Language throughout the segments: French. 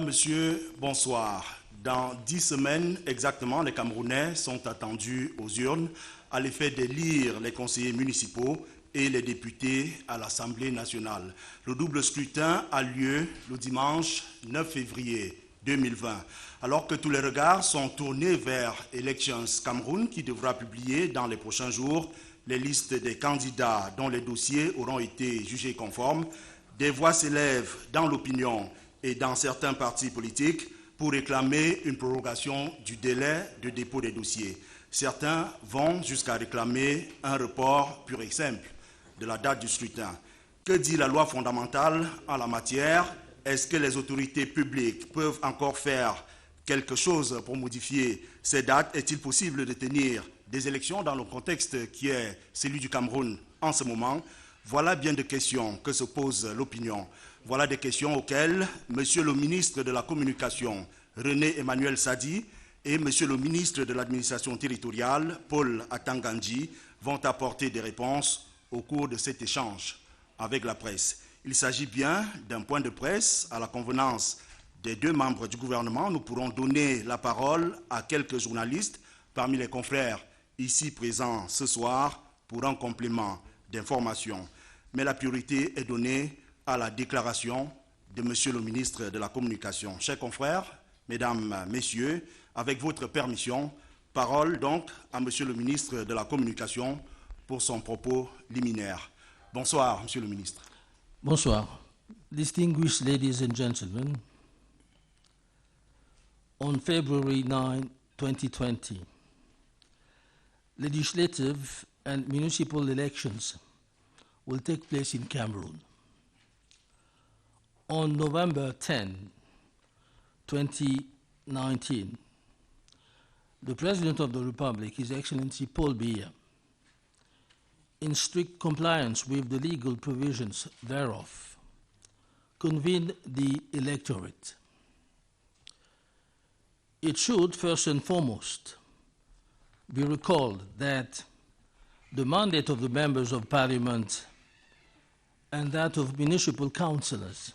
Messieurs, bonsoir. Dans 10 semaines exactement, les Camerounais sont attendus aux urnes à l'effet d'élire les conseillers municipaux et les députés à l'Assemblée nationale. Le double scrutin a lieu le dimanche 9 février 2020. Alors que tous les regards sont tournés vers Elections Cameroun, qui devra publier dans les prochains jours les listes des candidats dont les dossiers auront été jugés conformes, des voix s'élèvent dans l'opinion et dans certains partis politiques pour réclamer une prorogation du délai de dépôt des dossiers. Certains vont jusqu'à réclamer un report pur et simple de la date du scrutin. Que dit la loi fondamentale en la matière? Est-ce que les autorités publiques peuvent encore faire quelque chose pour modifier ces dates? Est-il possible de tenir des élections dans le contexte qui est celui du Cameroun en ce moment? Voilà bien de questions que se pose l'opinion. Voilà des questions auxquelles Monsieur le ministre de la Communication, René Emmanuel Sadi, et Monsieur le ministre de l'Administration territoriale, Paul Atangandji, vont apporter des réponses au cours de cet échange avec la presse. Il s'agit bien d'un point de presse à la convenance des deux membres du gouvernement. Nous pourrons donner la parole à quelques journalistes parmi les confrères ici présents ce soir pour un complément d'information. Mais la priorité est donnée à la déclaration de Monsieur le ministre de la Communication. Chers confrères, Mesdames, Messieurs, avec votre permission, parole donc à Monsieur le ministre de la Communication pour son propos liminaire. Bonsoir, Monsieur le ministre. Bonsoir. Distinguished ladies and gentlemen, on February 9, 2020, legislative and municipal elections will take place in Cameroon. On November 10, 2019, the President of the Republic, His Excellency Paul Biya, in strict compliance with the legal provisions thereof, convened the electorate. It should first and foremost be recalled that the mandate of the members of Parliament and that of municipal councillors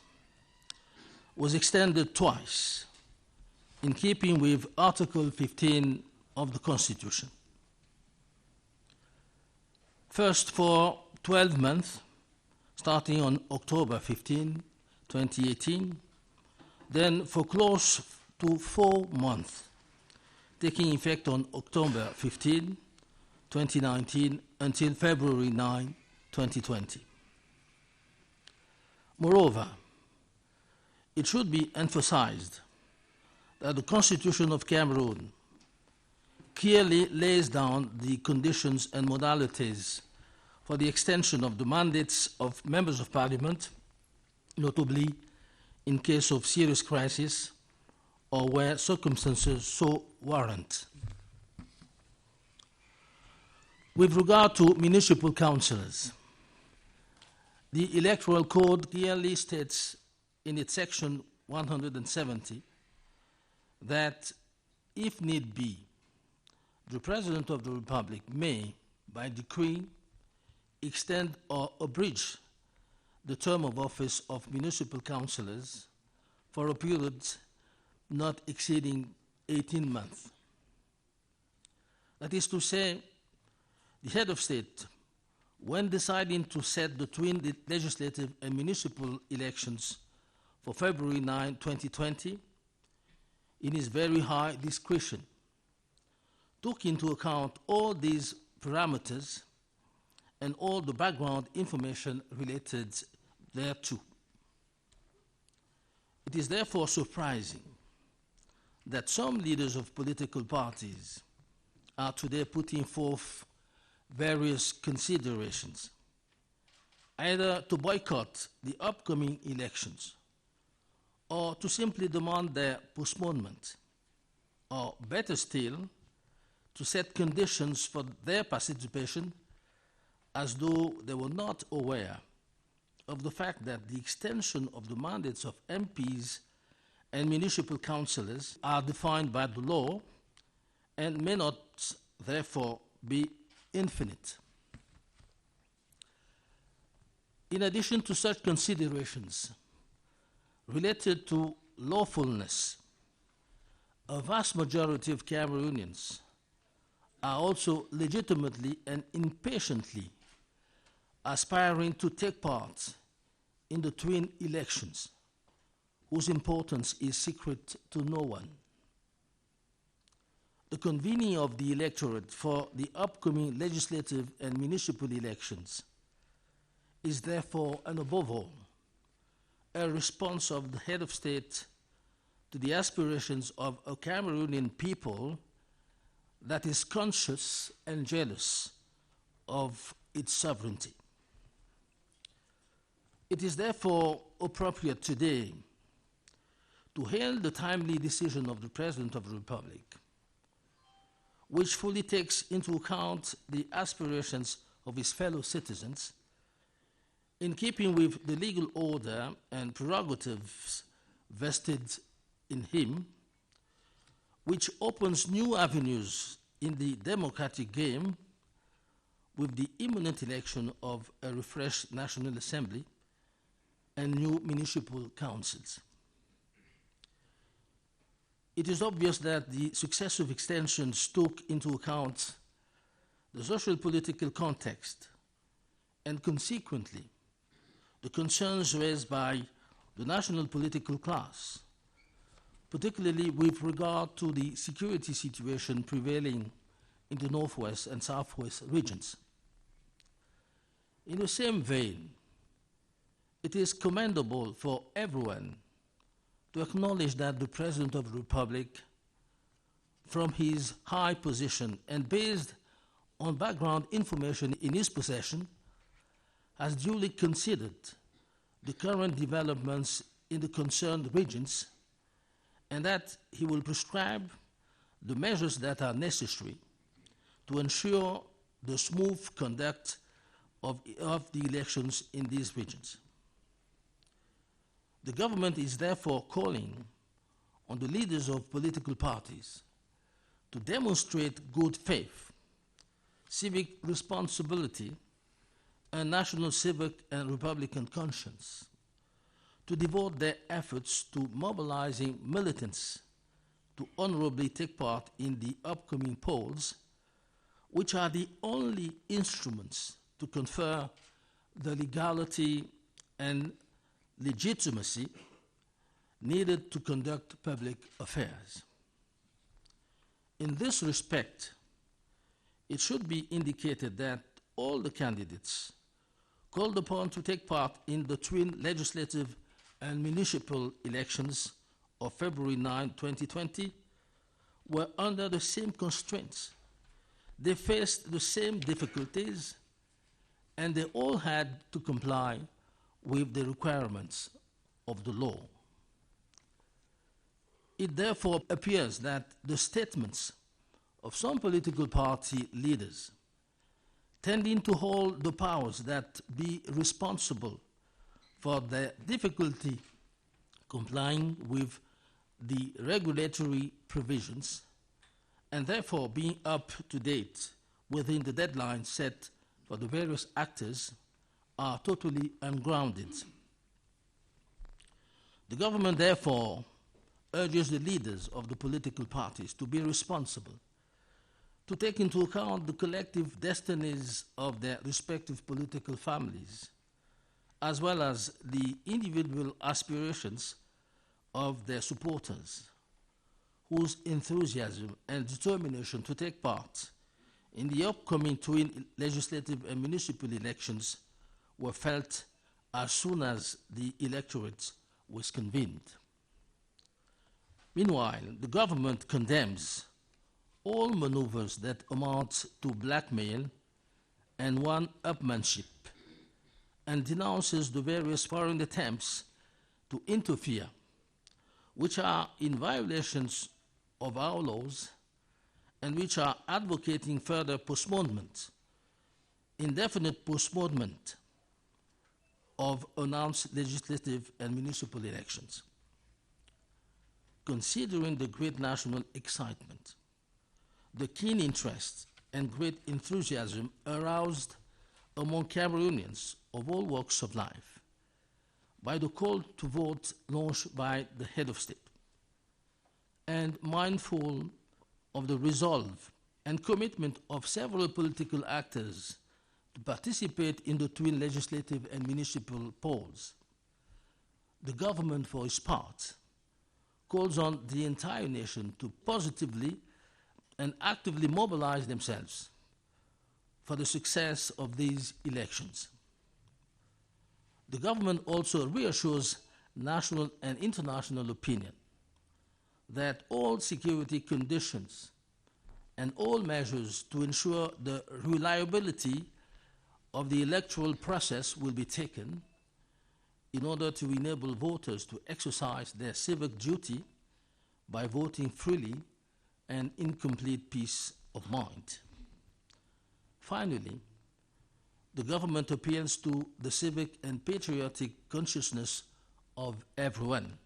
was extended twice in keeping with Article 15 of the Constitution. First for 12 months, starting on October 15, 2018, then for close to 4 months, taking effect on October 15, 2019, until February 9, 2020. Moreover, it should be emphasized that the Constitution of Cameroon clearly lays down the conditions and modalities for the extension of the mandates of members of Parliament, notably in case of serious crisis or where circumstances so warrant. With regard to municipal councillors, the Electoral Code clearly states in its section 170 that, if need be, the President of the Republic may, by decree, extend or abridge the term of office of municipal councillors for a period not exceeding 18 months. That is to say, the head of state, when deciding to set the twin legislative and municipal elections for February 9, 2020, in his very high discretion, took into account all these parameters and all the background information related thereto. It is therefore surprising that some leaders of political parties are today putting forth various considerations, either to boycott the upcoming elections or to simply demand their postponement, or better still, to set conditions for their participation as though they were not aware of the fact that the extension of the mandates of MPs and municipal councillors are defined by the law and may not therefore be infinite. In addition to such considerations related to lawfulness, a vast majority of Cameroonians are also legitimately and impatiently aspiring to take part in the twin elections, whose importance is secret to no one. The convening of the electorate for the upcoming legislative and municipal elections is therefore, and above all, a response of the head of state to the aspirations of a Cameroonian people that is conscious and jealous of its sovereignty. It is therefore appropriate today to hail the timely decision of the President of the Republic, which fully takes into account the aspirations of his fellow citizens, in keeping with the legal order and prerogatives vested in him, which opens new avenues in the democratic game with the imminent election of a refreshed National Assembly and new municipal councils. It is obvious that the successive extensions took into account the social political context and consequently the concerns raised by the national political class, particularly with regard to the security situation prevailing in the northwest and southwest regions. In the same vein, it is commendable for everyone to acknowledge that the President of the Republic, from his high position and based on background information in his possession, has duly considered the current developments in the concerned regions, and that he will prescribe the measures that are necessary to ensure the smooth conduct of the elections in these regions. The government is therefore calling on the leaders of political parties to demonstrate good faith, civic responsibility, and national civic and republican conscience, to devote their efforts to mobilizing militants to honorably take part in the upcoming polls, which are the only instruments to confer the legality and legitimacy needed to conduct public affairs. In this respect, it should be indicated that all the candidates called upon to take part in the twin legislative and municipal elections of February 9, 2020, were under the same constraints. They faced the same difficulties, and they all had to comply with the requirements of the law. It therefore appears that the statements of some political party leaders tending to hold the powers that be responsible for the difficulty complying with the regulatory provisions and therefore being up to date within the deadline set for the various actors are totally ungrounded. The government therefore urges the leaders of the political parties to be responsible, to take into account the collective destinies of their respective political families, as well as the individual aspirations of their supporters, whose enthusiasm and determination to take part in the upcoming twin legislative and municipal elections were felt as soon as the electorate was convened. Meanwhile, the government condemns all maneuvers that amount to blackmail and one-upmanship, and denounces the various foreign attempts to interfere, which are in violations of our laws and which are advocating further postponement, indefinite postponement of announced legislative and municipal elections. Considering the great national excitement, the keen interest and great enthusiasm aroused among Cameroonians of all walks of life by the call to vote launched by the head of state, and mindful of the resolve and commitment of several political actors to participate in the twin legislative and municipal polls, the government, for its part, calls on the entire nation to positively and actively mobilize themselves for the success of these elections. The government also reassures national and international opinion that all security conditions and all measures to ensure the reliability of the electoral process will be taken in order to enable voters to exercise their civic duty by voting freely and in complete peace of mind. Finally, the government appeals to the civic and patriotic consciousness of everyone.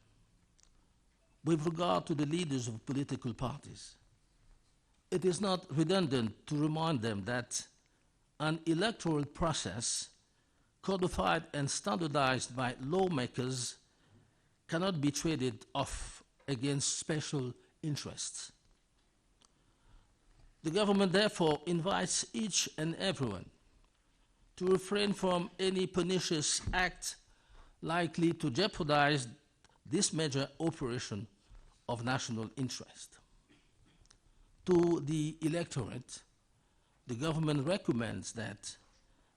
With regard to the leaders of political parties, it is not redundant to remind them that an electoral process codified and standardized by lawmakers cannot be traded off against special interests. The government therefore invites each and everyone to refrain from any pernicious act likely to jeopardize this major operation of national interest. To the electorate, the government recommends that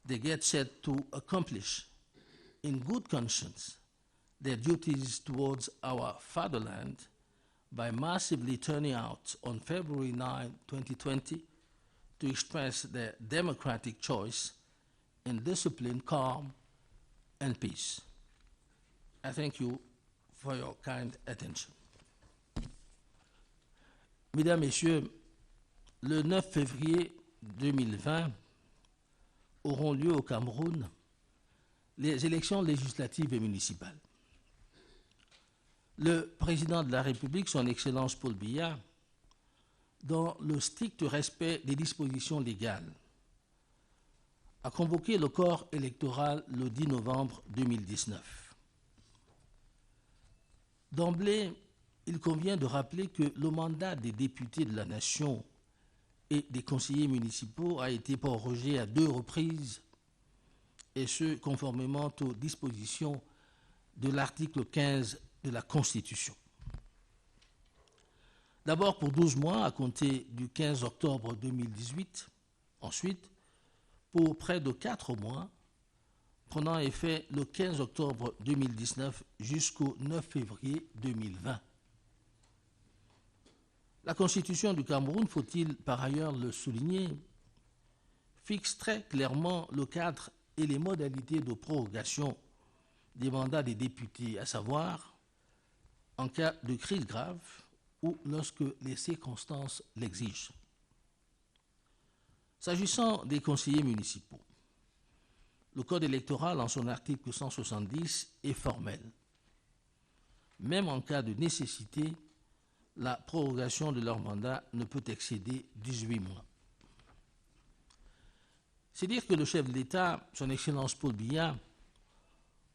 they get set to accomplish in good conscience their duties towards our fatherland by massively turning out on February 9, 2020 to express their democratic choice in discipline, calm, and peace. I thank you for your kind attention. Mesdames, Messieurs, le 9 février 2020 auront lieu au Cameroun les élections législatives et municipales. Le président de la République, son Excellence Paul Biya, dans le strict respect des dispositions légales, a convoqué le corps électoral le 10 novembre 2019. D'emblée, il convient de rappeler que le mandat des députés de la Nation et des conseillers municipaux a été prorogé à 2 reprises, et ce, conformément aux dispositions de l'article 15 de la Constitution. D'abord pour 12 mois à compter du 15 octobre 2018, ensuite pour près de 4 mois, prenant effet le 15 octobre 2019 jusqu'au 9 février 2020. La Constitution du Cameroun, faut-il par ailleurs le souligner, fixe très clairement le cadre et les modalités de prorogation des mandats des députés, à savoir en cas de crise grave ou lorsque les circonstances l'exigent. S'agissant des conseillers municipaux, le Code électoral, en son article 170, est formel. Même en cas de nécessité, la prorogation de leur mandat ne peut excéder 18 mois. C'est dire que le chef de l'État, son Excellence Paul Biya,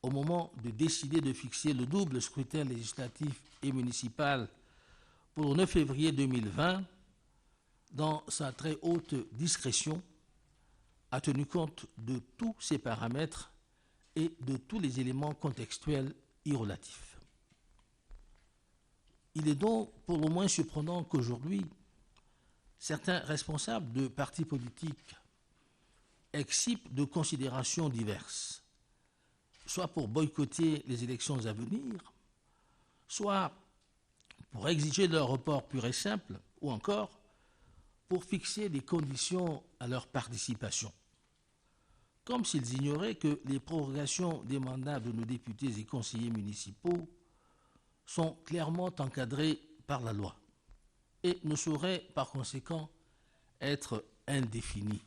au moment de décider de fixer le double scrutin législatif et municipal pour le 9 février 2020, dans sa très haute discrétion, a tenu compte de tous ces paramètres et de tous les éléments contextuels y relatifs. Il est donc pour le moins surprenant qu'aujourd'hui, certains responsables de partis politiques excipent de considérations diverses, soit pour boycotter les élections à venir, soit pour exiger leur report pur et simple, ou encore pour fixer des conditions à leur participation, comme s'ils ignoraient que les prorogations des mandats de nos députés et conseillers municipaux sont clairement encadrées par la loi et ne sauraient par conséquent être indéfinies.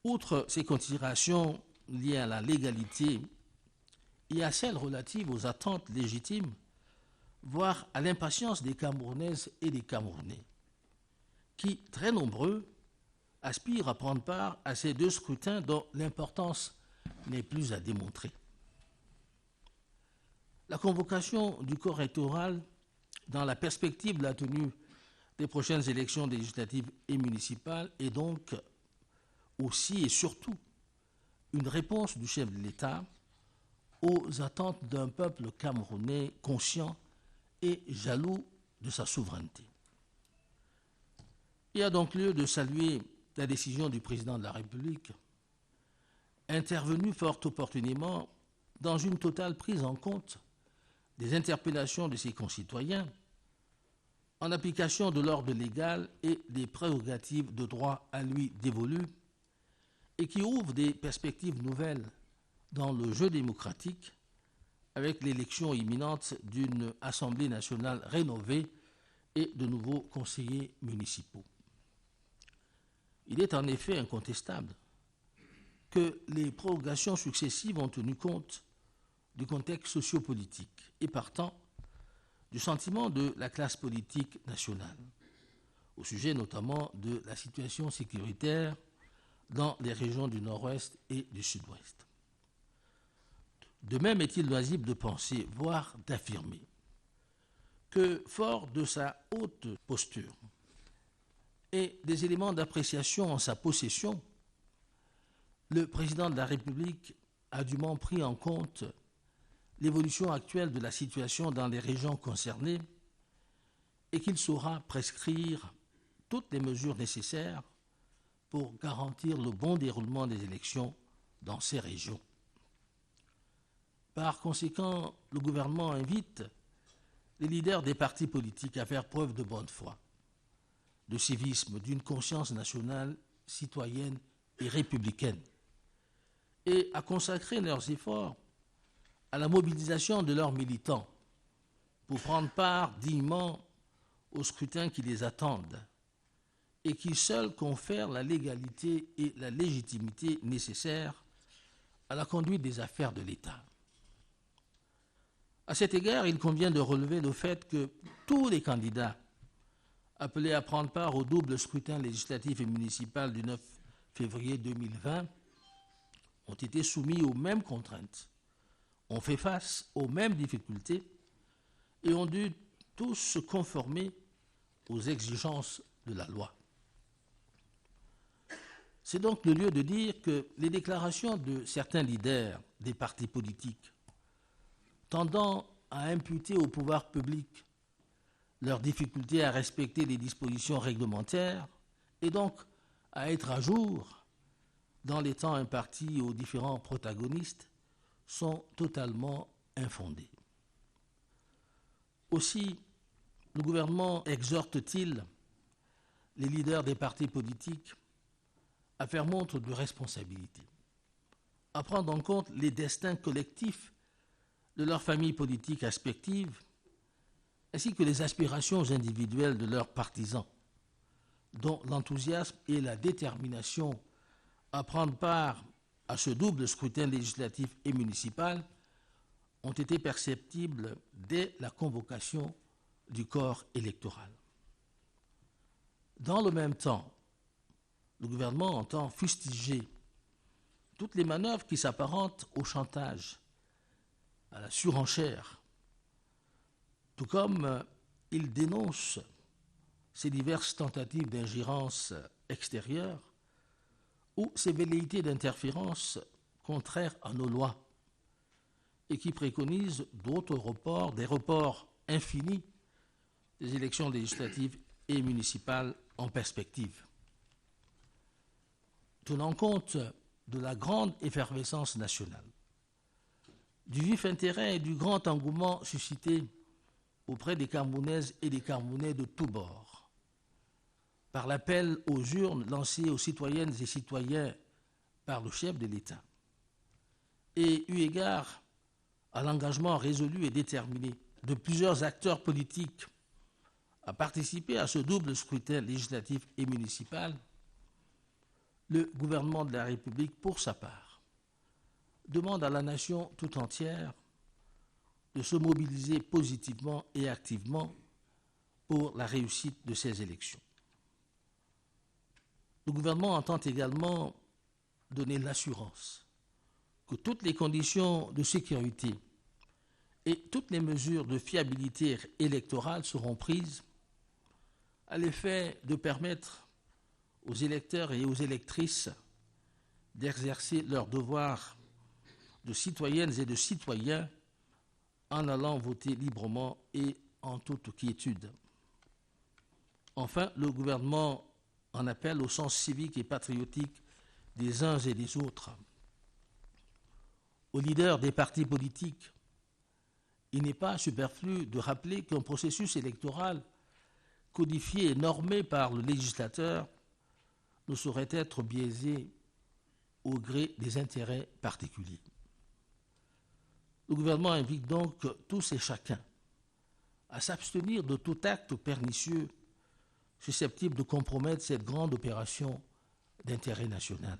Outre ces considérations liées à la légalité, il y a celles relatives aux attentes légitimes, voire à l'impatience des Camerounaises et des Camerounais, qui, très nombreux, aspirent à prendre part à ces 2 scrutins dont l'importance n'est plus à démontrer. La convocation du corps électoral dans la perspective de la tenue des prochaines élections législatives et municipales est donc aussi et surtout une réponse du chef de l'État aux attentes d'un peuple camerounais conscient et jaloux de sa souveraineté. Il y a donc lieu de saluer la décision du président de la République, intervenue fort opportunément dans une totale prise en compte des interpellations de ses concitoyens en application de l'ordre légal et des prérogatives de droit à lui dévolues et qui ouvre des perspectives nouvelles dans le jeu démocratique avec l'élection imminente d'une Assemblée nationale rénovée et de nouveaux conseillers municipaux. Il est en effet incontestable que les prorogations successives ont tenu compte du contexte sociopolitique et partant du sentiment de la classe politique nationale, au sujet notamment de la situation sécuritaire dans les régions du Nord-Ouest et du Sud-Ouest. De même est-il loisible de penser, voire d'affirmer, que fort de sa haute posture et des éléments d'appréciation en sa possession, le président de la République a dûment pris en compte l'évolution actuelle de la situation dans les régions concernées et qu'il saura prescrire toutes les mesures nécessaires pour garantir le bon déroulement des élections dans ces régions. Par conséquent, le gouvernement invite les leaders des partis politiques à faire preuve de bonne foi, de civisme, d'une conscience nationale, citoyenne et républicaine, et à consacrer leurs efforts à la mobilisation de leurs militants pour prendre part dignement aux scrutins qui les attendent et qui seuls confèrent la légalité et la légitimité nécessaires à la conduite des affaires de l'État. À cet égard, il convient de relever le fait que tous les candidats appelés à prendre part au double scrutin législatif et municipal du 9 février 2020 ont été soumis aux mêmes contraintes, ont fait face aux mêmes difficultés et ont dû tous se conformer aux exigences de la loi. C'est donc le lieu de dire que les déclarations de certains leaders des partis politiques tendant à imputer au pouvoir public leur difficulté à respecter les dispositions réglementaires et donc à être à jour dans les temps impartis aux différents protagonistes sont totalement infondées. Aussi, le gouvernement exhorte-t-il les leaders des partis politiques à faire montre de responsabilité, à prendre en compte les destins collectifs de leurs familles politiques respectives, ainsi que les aspirations individuelles de leurs partisans, dont l'enthousiasme et la détermination à prendre part à ce double scrutin législatif et municipal ont été perceptibles dès la convocation du corps électoral. Dans le même temps, le gouvernement entend fustiger toutes les manœuvres qui s'apparentent au chantage, à la surenchère, tout comme il dénonce ces diverses tentatives d'ingérence extérieure ou ces velléités d'interférence contraires à nos lois et qui préconisent d'autres reports, des reports infinis des élections législatives et municipales en perspective. Tenant compte de la grande effervescence nationale, du vif intérêt et du grand engouement suscité auprès des Camerounaises et des Camerounais de tous bords, par l'appel aux urnes lancé aux citoyennes et citoyens par le chef de l'État, et eu égard à l'engagement résolu et déterminé de plusieurs acteurs politiques à participer à ce double scrutin législatif et municipal, le gouvernement de la République, pour sa part, demande à la nation tout entière de se mobiliser positivement et activement pour la réussite de ces élections. Le gouvernement entend également donner l'assurance que toutes les conditions de sécurité Et toutes les mesures de fiabilité électorale seront prises à l'effet de permettre aux électeurs et aux électrices d'exercer leur devoir de citoyennes et de citoyens en allant voter librement et en toute quiétude. Enfin, le gouvernement en appelle au sens civique et patriotique des uns et des autres. Aux leaders des partis politiques, il n'est pas superflu de rappeler qu'un processus électoral codifié et normé par le législateur ne saurait être biaisé au gré des intérêts particuliers. Le gouvernement invite donc tous et chacun à s'abstenir de tout acte pernicieux susceptible de compromettre cette grande opération d'intérêt national.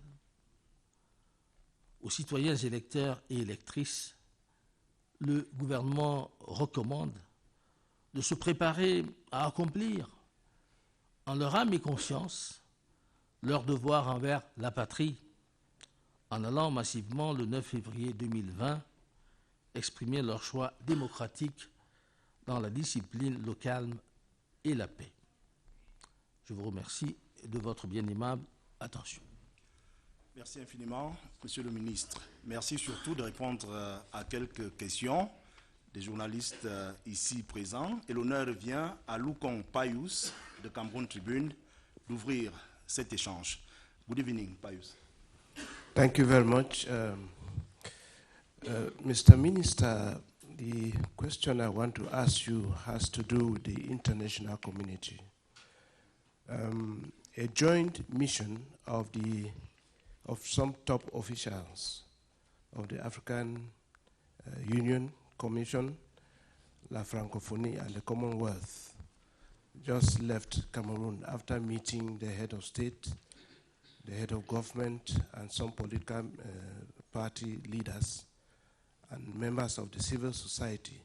Aux citoyens électeurs et électrices, le gouvernement recommande de se préparer à accomplir, en leur âme et conscience, leur devoir envers la patrie, en allant massivement le 9 février 2020 exprimer leur choix démocratique dans la discipline, le calme et la paix. Je vous remercie de votre bien aimable attention. Merci infiniment, Monsieur le ministre. Merci surtout de répondre à quelques questions des journalistes ici présents. Et l'honneur revient à Lukong Payus de Cameroun Tribune d'ouvrir cet échange. Good evening, Payus. Thank you very much. Mr. Minister, the question I want to ask you has to do with the international community. A joint mission of some top officials of the African Union Commission, La Francophonie, and the Commonwealth just left Cameroon after meeting the head of state, the head of government, and some political party leaders and members of the civil society.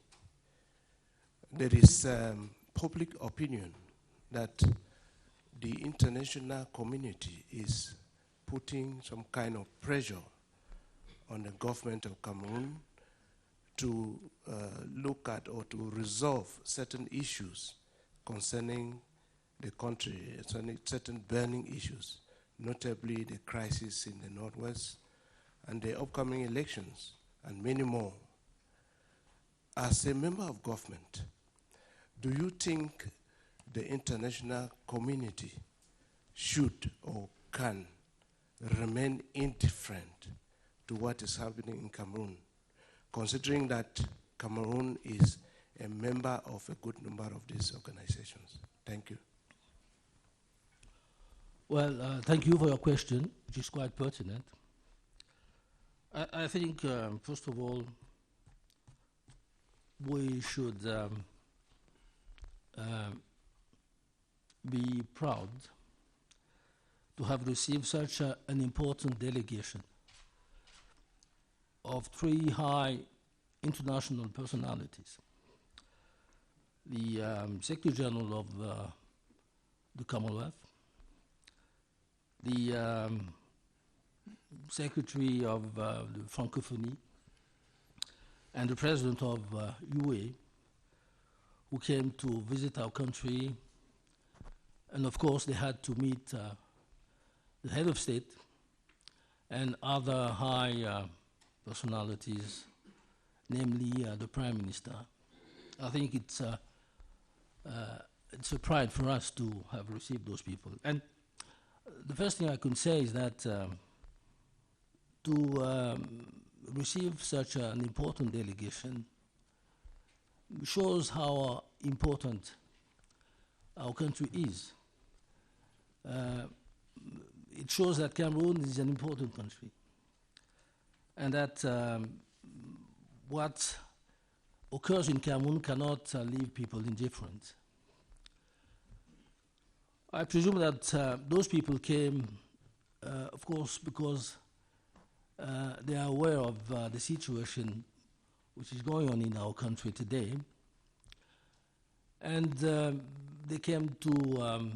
There is public opinion that the international community is putting some kind of pressure on the government of Cameroon to look at or to resolve certain issues concerning the country, certain burning issues, notably the crisis in the Northwest and the upcoming elections and many more. As a member of government, do you think the international community should or can remain indifferent to what is happening in Cameroon, considering that Cameroon is a member of a good number of these organizations? Thank you. Well, thank you for your question, which is quite pertinent. I think, first of all, we should be proud to have received such an important delegation of three high international personalities. The Secretary General of the Commonwealth, the Secretary of the Francophonie, and the President of UA, who came to visit our country. And of course, they had to meet the head of state and other high personalities, namely the Prime Minister. I think it's a pride for us to have received those people. And the first thing I can say is that to receive such an important delegation shows how important our country is. It shows that Cameroon is an important country, and that what occurs in Cameroon cannot leave people indifferent. I presume that those people came, of course, because they are aware of the situation which is going on in our country today, and they came to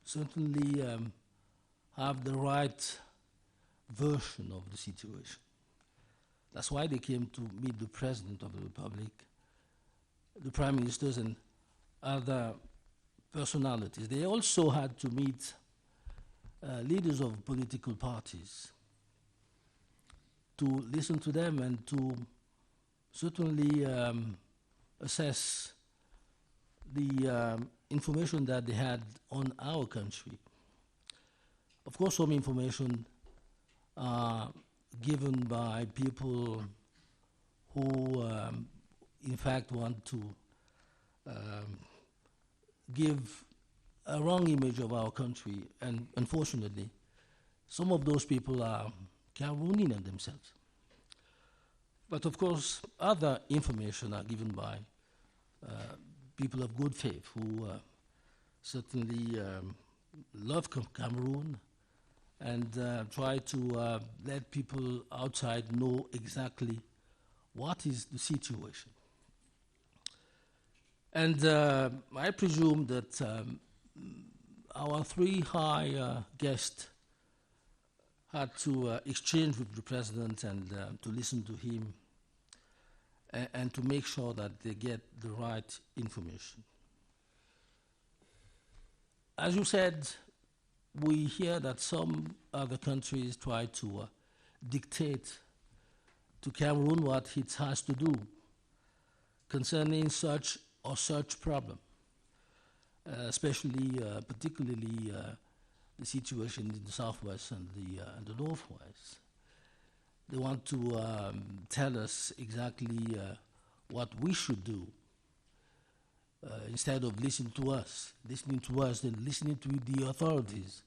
certainly have the right version of the situation. That's why they came to meet the President of the Republic, the Prime Ministers, and other personalities. They also had to meet leaders of political parties to listen to them and to certainly assess the information that they had on our country. Of course, some information given by people who, in fact, want to give a wrong image of our country, and unfortunately, some of those people are Cameroonian themselves. But of course, other information are given by people of good faith who certainly love Cameroon and try to let people outside know exactly what is the situation. And I presume that our three high guests had to exchange with the President and to listen to him and to make sure that they get the right information. As you said, we hear that some other countries try to dictate to Cameroon what it has to do concerning such or such problem, especially, particularly the situation in the southwest and the northwest. They want to tell us exactly what we should do instead of listening to us and listening to the authorities,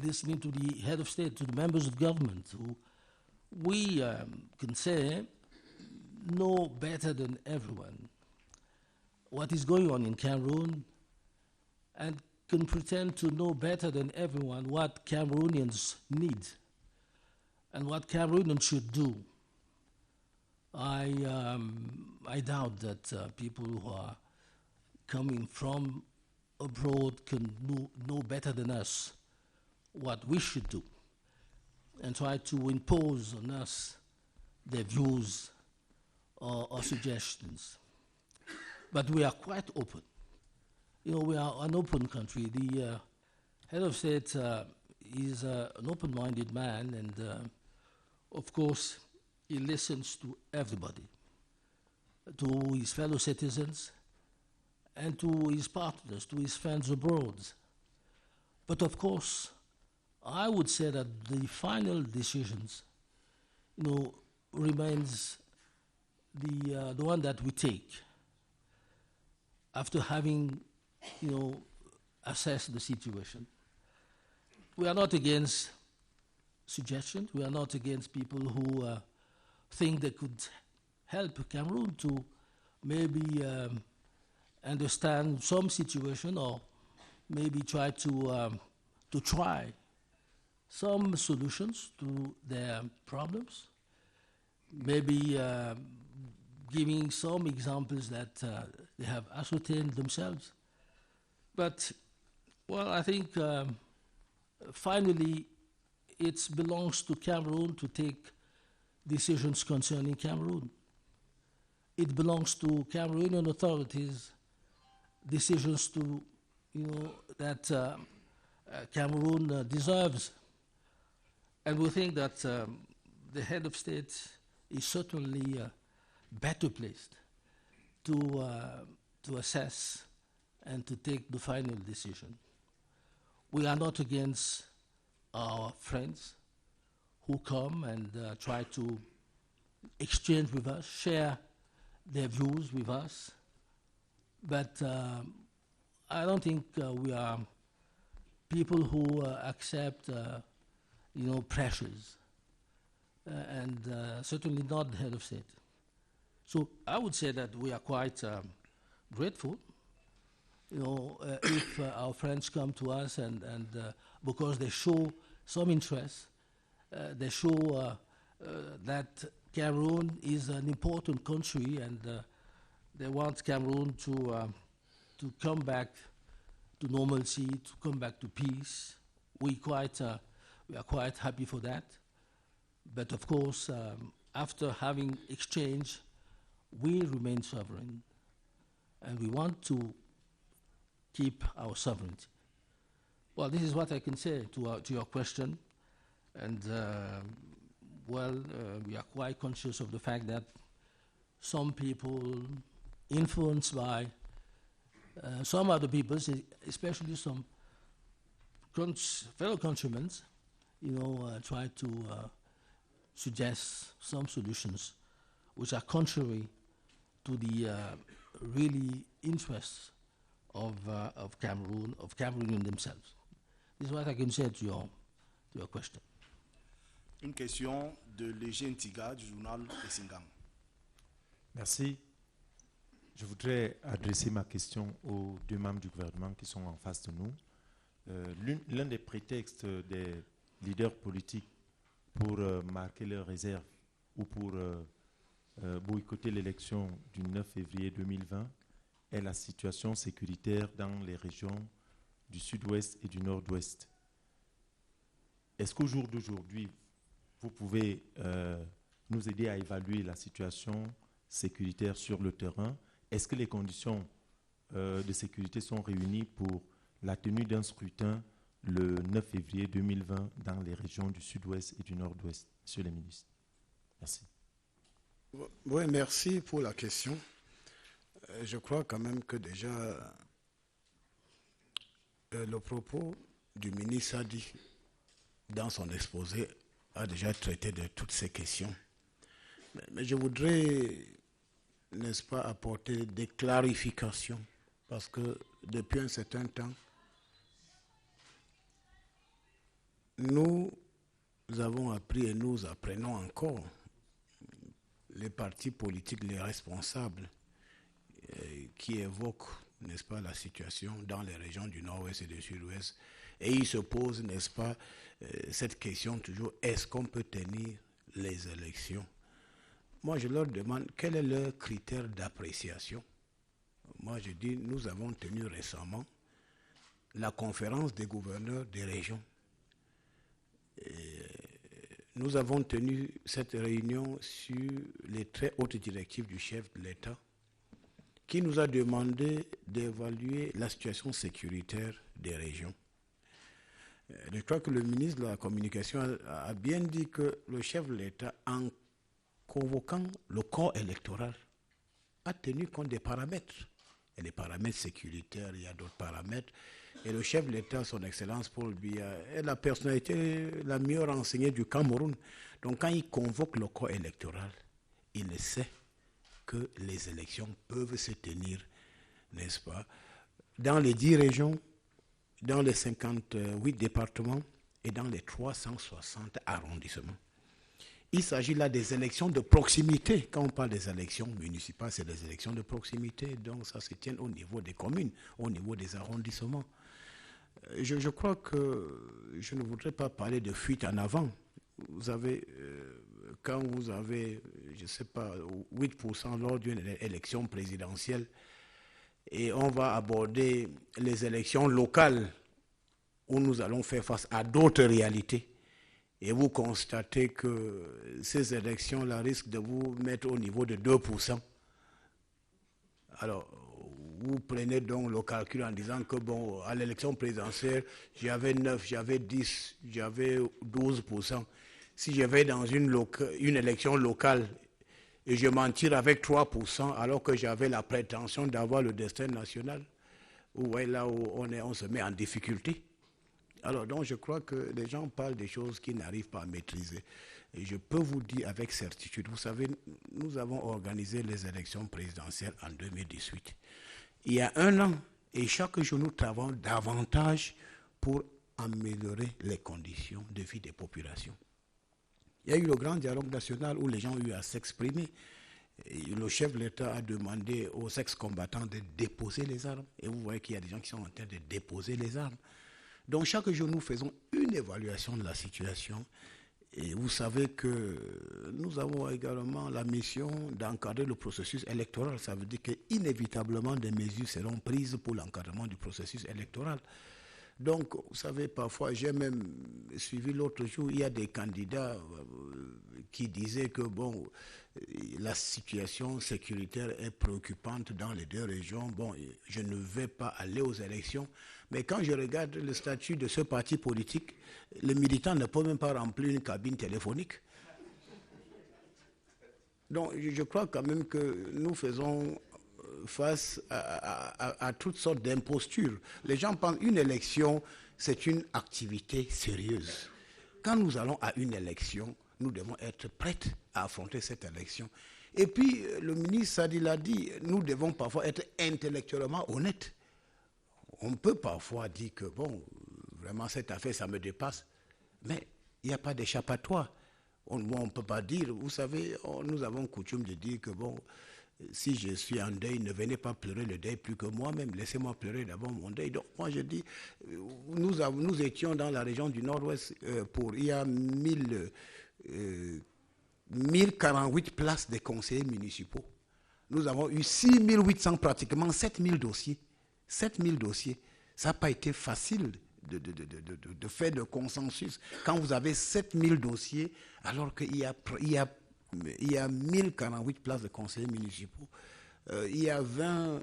listening to the head of state, to the members of government, who we can say know better than everyone what is going on in Cameroon and can pretend to know better than everyone what Cameroonians need and what Cameroonians should do. I doubt that people who are coming from abroad can know better than us what we should do and try to impose on us their views or suggestions. But we are quite open. You know, we are an open country. The head of state is an open-minded man, and of course, he listens to everybody, to his fellow citizens, and to his partners, to his friends abroad. But of course, I would say that the final decisions, you know, remains the one that we take after having, you know, assessed the situation. We are not against suggestions. We are not against people who think they could help Cameroon to maybe understand some situation or maybe try to try some solutions to their problems, maybe giving some examples that they have ascertained themselves. But, well, I think finally it belongs to Cameroon to take decisions concerning Cameroon. It belongs to Cameroonian authorities decisions to, you know, that Cameroon deserves. And we think that the head of state is certainly better placed to assess and to take the final decision. We are not against our friends who come and try to exchange with us, share their views with us. But I don't think we are people who accept, you know, pressures, and certainly not the head of state. So I would say that we are quite grateful, you know, if our friends come to us and because they show some interest, they show that Cameroon is an important country and they want Cameroon to come back to normalcy, to come back to peace. We are quite happy for that. But of course, after having exchanged, we remain sovereign, and we want to keep our sovereignty. Well, this is what I can say to your question, and we are quite conscious of the fact that some people, influenced by some other people, especially some fellow countrymen, try to suggest some solutions which are contrary to the really interests of Cameroon, of Cameroonians themselves. This is what I can say to your question. Une question de Léger Ntiga du journal Essingam. Merci. Je voudrais adresser ma question aux deux membres du gouvernement qui sont en face de nous. L'un des prétextes des leaders politiques pour marquer leurs réserves ou pour boycotter l'élection du 9 février 2020 est la situation sécuritaire dans les régions du sud-ouest et du nord-ouest. Est-ce qu'au jour d'aujourd'hui, vous pouvez nous aider à évaluer la situation sécuritaire sur le terrain? Est-ce que les conditions de sécurité sont réunies pour la tenue d'un scrutin le 9 février 2020 dans les régions du sud-ouest et du nord-ouest? Monsieur le ministre. Merci. Oui, merci pour la question. Je crois quand même que déjà le propos du ministre a dit dans son exposé a déjà traité de toutes ces questions. Mais je voudrais, n'est-ce pas, apporter des clarifications parce que depuis un certain temps, nous avons appris et nous apprenons encore, les partis politiques, les responsables qui évoquent, n'est-ce pas, la situation dans les régions du nord-ouest et du sud-ouest. Et ils se posent, n'est-ce pas, cette question toujours, est-ce qu'on peut tenir les élections? Moi, je leur demande, quel est leur critère d'appréciation? Moi, je dis, nous avons tenu récemment la conférence des gouverneurs des régions. Nous avons tenu cette réunion sur les très hautes directives du chef de l'État qui nous a demandé d'évaluer la situation sécuritaire des régions. Je crois que le ministre de la Communication a bien dit que le chef de l'État, en convoquant le corps électoral, a tenu compte des paramètres. Il y a des paramètres sécuritaires, il y a d'autres paramètres. Et le chef de l'État, son Excellence Paul Biya, est la personnalité la mieux renseignée du Cameroun. Donc quand il convoque le corps électoral, il sait que les élections peuvent se tenir, n'est-ce pas, dans les 10 régions, dans les 58 départements et dans les 360 arrondissements. Il s'agit là des élections de proximité. Quand on parle des élections municipales, c'est des élections de proximité. Donc ça se tient au niveau des communes, au niveau des arrondissements. Je crois que je ne voudrais pas parler de fuite en avant. Vous avez, quand vous avez, je ne sais pas, 8% lors d'une élection présidentielle, et on va aborder les élections locales où nous allons faire face à d'autres réalités. Et vous constatez que ces élections-là risquent de vous mettre au niveau de 2%. Alors, vous prenez donc le calcul en disant que, bon, à l'élection présidentielle, j'avais 9, j'avais 10, j'avais 12%. Si je vais dans une élection locale et je m'en tire avec 3%, alors que j'avais la prétention d'avoir le destin national, vous voyez là où on se met en difficulté. Alors, donc, je crois que les gens parlent des choses qu'ils n'arrivent pas à maîtriser. Et je peux vous dire avec certitude, vous savez, nous avons organisé les élections présidentielles en 2018. Il y a un an, et chaque jour, nous travaillons davantage pour améliorer les conditions de vie des populations. Il y a eu le grand dialogue national où les gens ont eu à s'exprimer. Le chef de l'État a demandé aux ex-combattants de déposer les armes. Et vous voyez qu'il y a des gens qui sont en train de déposer les armes. Donc chaque jour, nous faisons une évaluation de la situation. Et vous savez que nous avons également la mission d'encadrer le processus électoral. Ça veut dire qu'inévitablement, des mesures seront prises pour l'encadrement du processus électoral. Donc, vous savez, parfois, j'ai même suivi l'autre jour, il y a des candidats qui disaient que, bon, la situation sécuritaire est préoccupante dans les deux régions. Bon, je ne vais pas aller aux élections. Mais quand je regarde le statut de ce parti politique, le militant ne peut même pas remplir une cabine téléphonique. Donc, je crois quand même que nous faisons face à toutes sortes d'impostures. Les gens pensent qu'une élection, c'est une activité sérieuse. Quand nous allons à une élection, nous devons être prêts à affronter cette élection. Et puis, le ministre Sadi l'a dit, nous devons parfois être intellectuellement honnêtes. On peut parfois dire que, bon, vraiment, cette affaire, ça me dépasse. Mais il n'y a pas d'échappatoire. On ne peut pas dire, vous savez, nous avons coutume de dire que, bon, si je suis en deuil, ne venez pas pleurer le deuil plus que moi-même. Laissez-moi pleurer d'abord mon deuil. Donc, moi, je dis, nous étions dans la région du Nord-Ouest il y a 1048 places des conseillers municipaux. Nous avons eu 6800, pratiquement 7000 dossiers. 7000 dossiers. Ça n'a pas été facile de faire de consensus. Quand vous avez 7000 dossiers, alors qu'il y a 1048 places de conseillers municipaux, il y a 20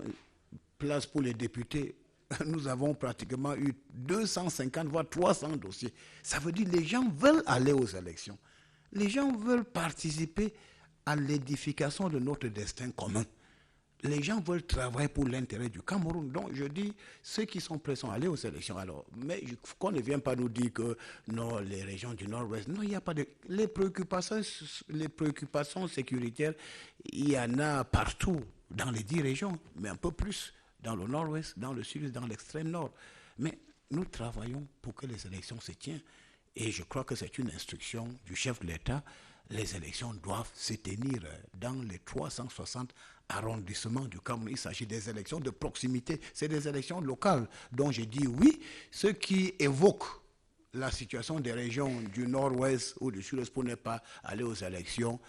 places pour les députés. Nous avons pratiquement eu 250, voire 300 dossiers. Ça veut dire que les gens veulent aller aux élections. Les gens veulent participer à l'édification de notre destin commun. Les gens veulent travailler pour l'intérêt du Cameroun. Donc, je dis, ceux qui sont prêts sont allés aux élections. Alors, mais qu'on ne vienne pas nous dire que non, les régions du Nord-Ouest, non, il n'y a pas de... Les préoccupations sécuritaires, il y en a partout, dans les 10 régions, mais un peu plus dans le Nord-Ouest, dans le Sud, dans l'extrême Nord. Mais nous travaillons pour que les élections se tiennent. Et je crois que c'est une instruction du chef de l'État. Les élections doivent se tenir dans les 360 arrondissements du Cameroun. Il s'agit des élections de proximité, c'est des élections locales. Donc je dis oui, ceux qui évoquent la situation des régions du Nord-Ouest ou du Sud-Est pour ne pas aller aux élections,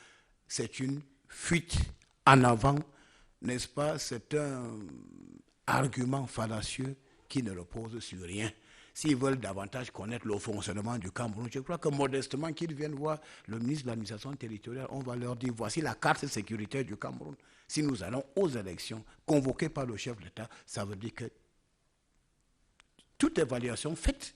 c'est une fuite en avant, n'est-ce pas? C'est un argument fallacieux qui ne repose sur rien. S'ils veulent davantage connaître le fonctionnement du Cameroun, je crois que modestement qu'ils viennent voir le ministre de l'administration territoriale, on va leur dire, voici la carte sécuritaire du Cameroun. Si nous allons aux élections convoquées par le chef de l'État, ça veut dire que toute évaluation faite,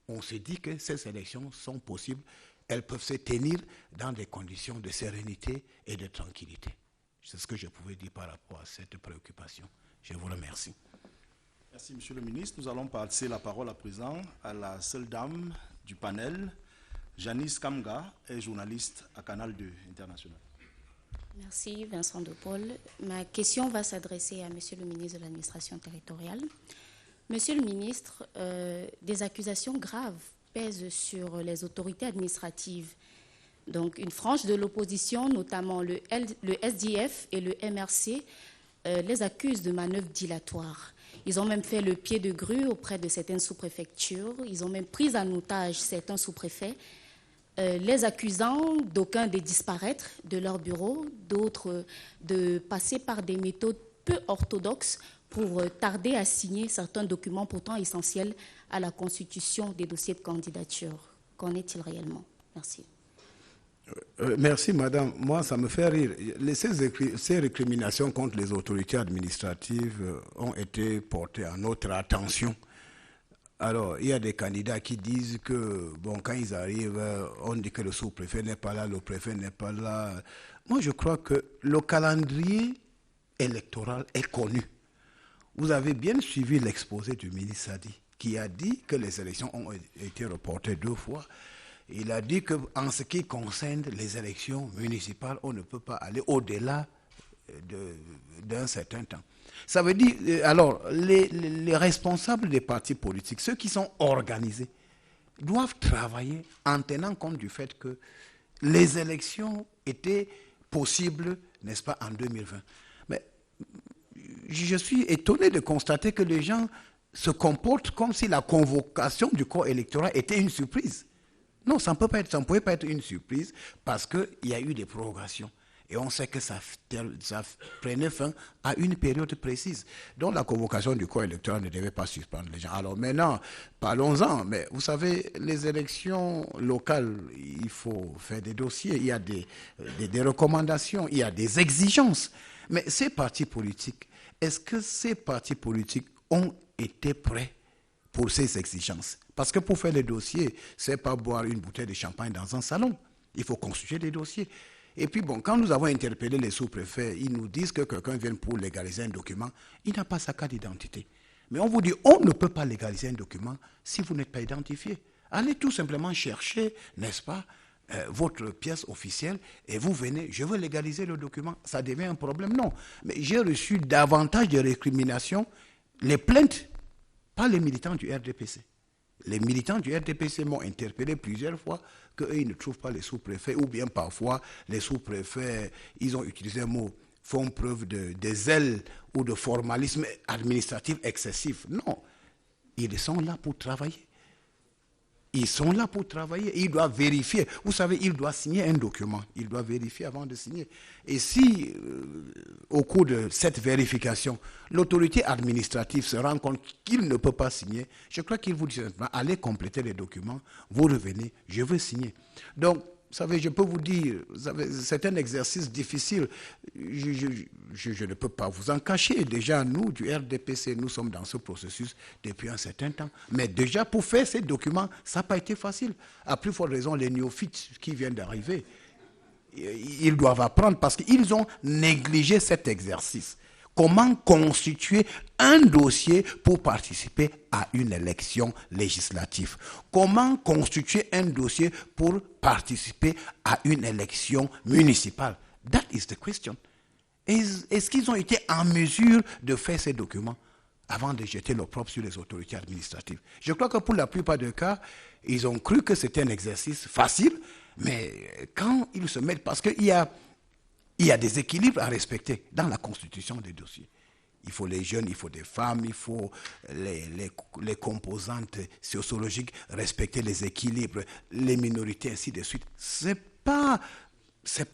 on se dit que ces élections sont possibles, elles peuvent se tenir dans des conditions de sérénité et de tranquillité. C'est ce que je pouvais dire par rapport à cette préoccupation. Je vous remercie. Merci, Monsieur le ministre. Nous allons passer la parole à présent à la seule dame du panel. Janice Kamga est journaliste à Canal 2 International. Merci, Vincent de Paul. Ma question va s'adresser à Monsieur le ministre de l'Administration territoriale. Monsieur le ministre, des accusations graves pèsent sur les autorités administratives. Donc, une frange de l'opposition, notamment le SDF et le MRC, les accusent de manœuvres dilatoires. Ils ont même fait le pied de grue auprès de certaines sous-préfectures. Ils ont même pris en otage certains sous-préfets, les accusant d'aucuns de disparaître de leur bureau, d'autres de passer par des méthodes peu orthodoxes pour tarder à signer certains documents pourtant essentiels à la constitution des dossiers de candidature. Qu'en est-il réellement? Merci. Merci, madame. Moi, ça me fait rire. Ces récriminations contre les autorités administratives ont été portées à notre attention. Alors, il y a des candidats qui disent que, bon, quand ils arrivent, on dit que le sous-préfet n'est pas là, le préfet n'est pas là. Moi, je crois que le calendrier électoral est connu. Vous avez bien suivi l'exposé du ministre Sadi, qui a dit que les élections ont été reportées 2 fois. Il a dit qu'en ce qui concerne les élections municipales, on ne peut pas aller au-delà d'un certain temps. Ça veut dire, alors, les responsables des partis politiques, ceux qui sont organisés, doivent travailler en tenant compte du fait que les élections étaient possibles, n'est-ce pas, en 2020. Mais je suis étonné de constater que les gens se comportent comme si la convocation du corps électoral était une surprise. Non, ça ne pouvait pas être une surprise parce qu'il y a eu des prorogations. Et on sait que ça prenait fin à une période précise. Donc la convocation du corps électoral ne devait pas suspendre les gens. Alors maintenant, parlons-en. Mais vous savez, les élections locales, il faut faire des dossiers, il y a des recommandations, il y a des exigences. Mais ces partis politiques, est-ce que ces partis politiques ont été prêts pour ces exigences? Parce que pour faire les dossiers, c'est pas boire une bouteille de champagne dans un salon. Il faut constituer des dossiers. Et puis bon, quand nous avons interpellé les sous-préfets, ils nous disent que quelqu'un vient pour légaliser un document, il n'a pas sa carte d'identité. Mais on vous dit, on ne peut pas légaliser un document si vous n'êtes pas identifié. Allez tout simplement chercher, n'est-ce pas, votre pièce officielle et vous venez, je veux légaliser le document. Ça devient un problème? Non. Mais j'ai reçu davantage de récriminations, les plaintes, pas les militants du RDPC. Les militants du RDPC m'ont interpellé plusieurs fois qu'eux, ils ne trouvent pas les sous-préfets, ou bien parfois, les sous-préfets, ils ont utilisé un mot, font preuve de zèle ou de formalisme administratif excessif. Non, ils sont là pour travailler. Ils sont là pour travailler. Ils doivent vérifier. Vous savez, ils doivent signer un document. Ils doivent vérifier avant de signer. Et si, au cours de cette vérification, l'autorité administrative se rend compte qu'il ne peut pas signer, je crois qu'il vous dit simplement, allez compléter les documents, vous revenez, je veux signer. Donc, vous savez, je peux vous dire, c'est un exercice difficile. Je ne peux pas vous en cacher. Déjà, nous, du RDPC, nous sommes dans ce processus depuis un certain temps. Mais déjà, pour faire ces documents, ça n'a pas été facile. À plus forte raison, les néophytes qui viennent d'arriver, ils doivent apprendre parce qu'ils ont négligé cet exercice. Comment constituer un dossier pour participer à une élection législative? Comment constituer un dossier pour participer à une élection municipale? That is the question. Est-ce qu'ils ont été en mesure de faire ces documents avant de jeter l'opprobre sur les autorités administratives? Je crois que pour la plupart des cas, ils ont cru que c'était un exercice facile, mais quand ils se mettent... Parce qu'il y a des équilibres à respecter dans la constitution des dossiers. Il faut les jeunes, il faut des femmes, il faut les composantes sociologiques, respecter les équilibres, les minorités, ainsi de suite. C'est pas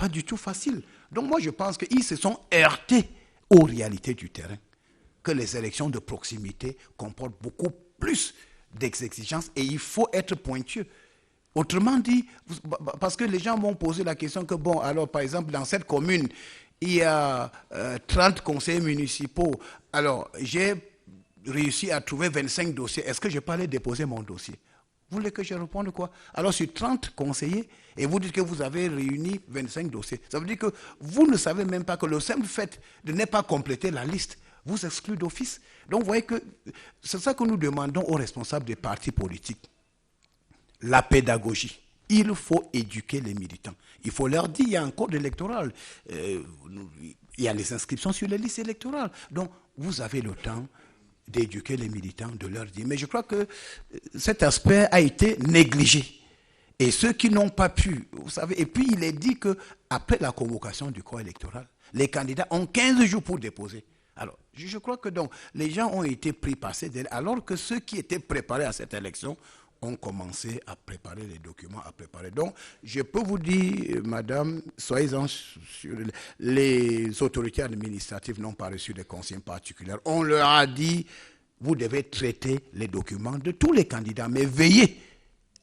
du tout facile. Donc moi, je pense qu'ils se sont heurtés aux réalités du terrain, que les élections de proximité comportent beaucoup plus d'exigences et il faut être pointueux. Autrement dit, parce que les gens vont poser la question que, bon, alors par exemple, dans cette commune, il y a 30 conseillers municipaux. Alors, j'ai réussi à trouver 25 dossiers. Est-ce que je peux aller déposer mon dossier? Vous voulez que je réponde quoi? Alors, sur 30 conseillers, et vous dites que vous avez réuni 25 dossiers. Ça veut dire que vous ne savez même pas que le simple fait de ne pas compléter la liste vous exclut d'office. Donc, vous voyez que c'est ça que nous demandons aux responsables des partis politiques. La pédagogie. Il faut éduquer les militants. Il faut leur dire, il y a un code électoral. Il y a les inscriptions sur les listes électorales. Donc, vous avez le temps d'éduquer les militants, de leur dire. Mais je crois que cet aspect a été négligé. Et ceux qui n'ont pas pu, vous savez, et puis il est dit qu'après la convocation du corps électoral, les candidats ont 15 jours pour déposer. Alors, je crois que donc, les gens ont été pris par ces délais, alors que ceux qui étaient préparés à cette élection ont commencé à préparer les documents, à préparer. Donc, je peux vous dire, madame, soyez-en sur les autorités administratives n'ont pas reçu de consignes particulières. On leur a dit, vous devez traiter les documents de tous les candidats, mais veillez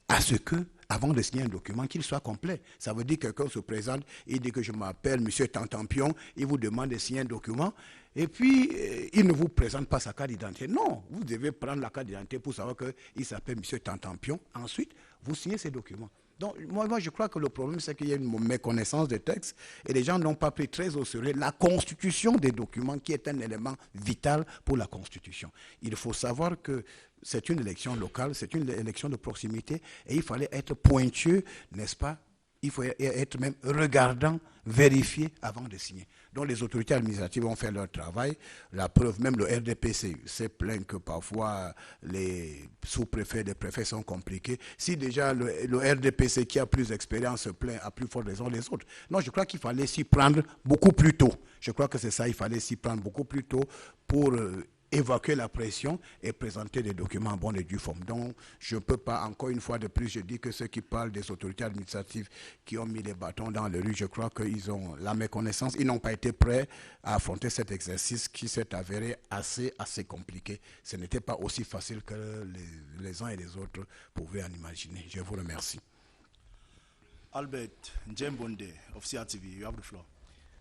à ce que, avant de signer un document, qu'il soit complet. Ça veut dire que quelqu'un se présente, il dit que je m'appelle M. Tantampion, il vous demande de signer un document, et puis il ne vous présente pas sa carte d'identité. Non, vous devez prendre la carte d'identité pour savoir qu'il s'appelle M. Tantampion. Ensuite, vous signez ces documents. Donc, moi, je crois que le problème, c'est qu'il y a une méconnaissance des textes et les gens n'ont pas pris très au sérieux la constitution des documents qui est un élément vital pour la Constitution. Il faut savoir que c'est une élection locale, c'est une élection de proximité et il fallait être pointueux, n'est-ce pas? Il faut être même regardant, vérifier avant de signer. Donc les autorités administratives ont fait leur travail. La preuve, même le RDPC s'est plaint que parfois les sous-préfets, les préfets sont compliqués. Si déjà le RDPC qui a plus d'expérience se plaint, à plus forte raison les autres. Non, je crois qu'il fallait s'y prendre beaucoup plus tôt. Je crois que c'est ça, il fallait s'y prendre beaucoup plus tôt pour évacuer la pression et présenter des documents en bonne et due forme. Donc, je ne peux pas, encore une fois de plus, je dis que ceux qui parlent des autorités administratives qui ont mis les bâtons dans les rues, je crois qu'ils ont la méconnaissance, ils n'ont pas été prêts à affronter cet exercice qui s'est avéré assez compliqué. Ce n'était pas aussi facile que les uns et les autres pouvaient en imaginer. Je vous remercie. Albert Njembonde of CRTV, you have the floor.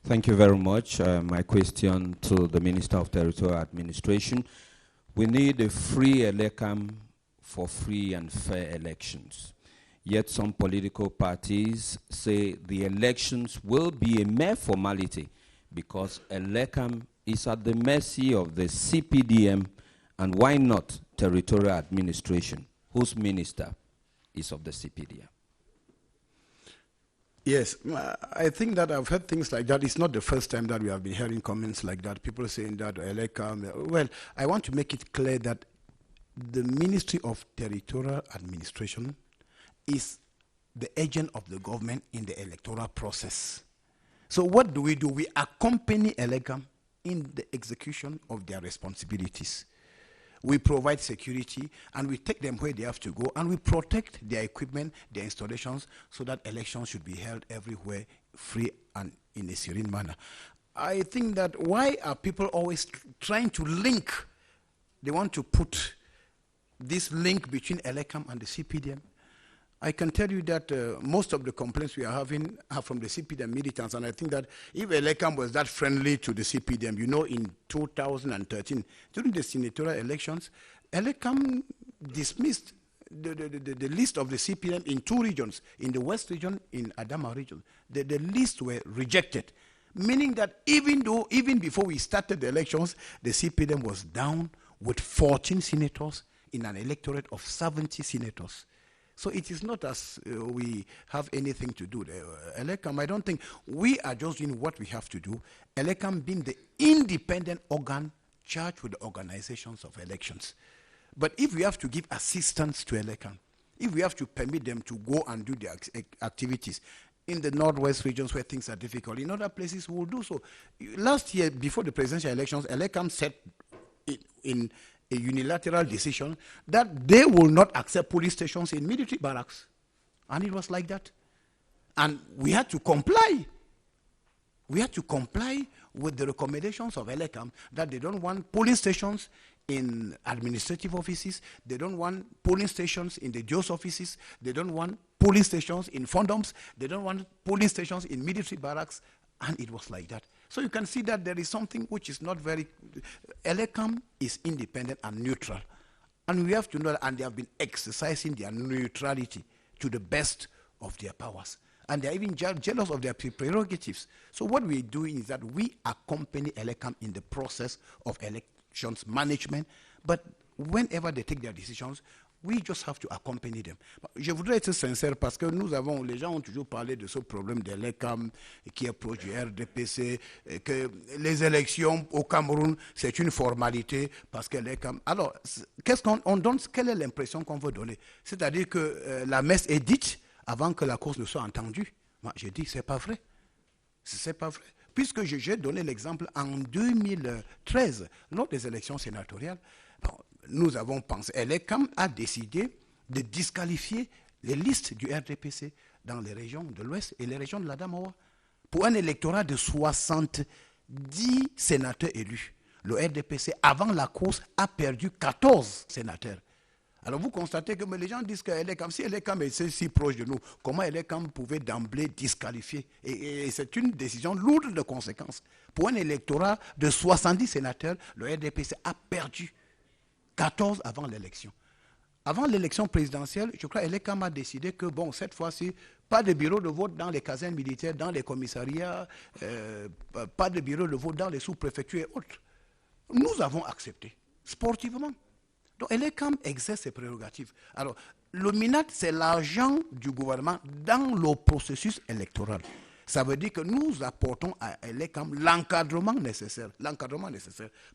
Thank you very much. My question to the Minister of Territorial Administration. We need a free ELECAM for free and fair elections. Yet some political parties say the elections will be a mere formality because ELECAM is at the mercy of the CPDM, and why not Territorial Administration, whose minister is of the CPDM? Yes, I think that I've heard things like that. It's not the first time that we have been hearing comments like that. People saying that ELECAM. Well, I want to make it clear that the Ministry of Territorial Administration is the agent of the government in the electoral process. So what do? We accompany ELECAM in the execution of their responsibilities. We provide security, and we take them where they have to go, and we protect their equipment, their installations, so that elections should be held everywhere free and in a serene manner. I think that why are people always trying to link? They want to put this link between ELECAM and the CPDM. I can tell you that most of the complaints we are having are from the CPDM militants, and I think that if ELECAM was that friendly to the CPDM, you know, in 2013, during the senatorial elections, ELECAM dismissed the list of the CPDM in 2 regions, in the West region, in Adama region. The lists were rejected, meaning that even before we started the elections, the CPDM was down with 14 senators in an electorate of 70 senators. So it is not as we have anything to do there. ELECAM, I don't think we are just doing what we have to do. ELECAM being the independent organ charged with the organizations of elections. But if we have to give assistance to ELECAM, if we have to permit them to go and do their activities in the northwest regions where things are difficult, in other places we will do so. Last year, before the presidential elections, ELECAM said in a unilateral decision that they will not accept police stations in military barracks. And it was like that. And we had to comply. We had to comply with the recommendations of ELECAM that they don't want police stations in administrative offices, they don't want polling stations in the JOS offices, they don't want polling stations in Fondoms, they don't want polling stations in military barracks, and it was like that. So you can see that there is something which is not very... ELECAM is independent and neutral. And we have to know that, and they have been exercising their neutrality to the best of their powers. And they are even jealous of their prerogatives. So what we're doing is that we accompany ELECAM in the process of elections management, but whenever they take their decisions, we just have to accompany them. Je voudrais être sincère parce que les gens ont toujours parlé de ce problème de l'ECAM qui est proche du RDPC, que les élections au Cameroun, c'est une formalité parce que l'ECAM... Alors, quelle est l'impression qu'on veut donner? C'est-à-dire que la messe est dite avant que la cause ne soit entendue. Moi, j'ai dit, c'est pas vrai. C'est pas vrai. Puisque j'ai donné l'exemple en 2013, lors des élections sénatoriales, nous avons pensé, ELECAM a décidé de disqualifier les listes du RDPC dans les régions de l'Ouest et les régions de l'Adamawa. Pour un électorat de 70 sénateurs élus, le RDPC, avant la course, a perdu 14 sénateurs. Alors vous constatez que les gens disent que ELECAM, si ELECAM est si proche de nous, comment ELECAM pouvait d'emblée disqualifier? Et c'est une décision lourde de conséquences. Pour un électorat de 70 sénateurs, le RDPC a perdu 14 avant l'élection. Avant l'élection présidentielle, je crois que ELECAM a décidé que, bon, cette fois-ci, pas de bureau de vote dans les casernes militaires, dans les commissariats, pas de bureau de vote dans les sous-préfectures et autres. Nous avons accepté, sportivement. Donc ELECAM exerce ses prérogatives. Alors, le MINAT, c'est l'agent du gouvernement dans le processus électoral. Ça veut dire que nous apportons à l'ECAM l'encadrement nécessaire.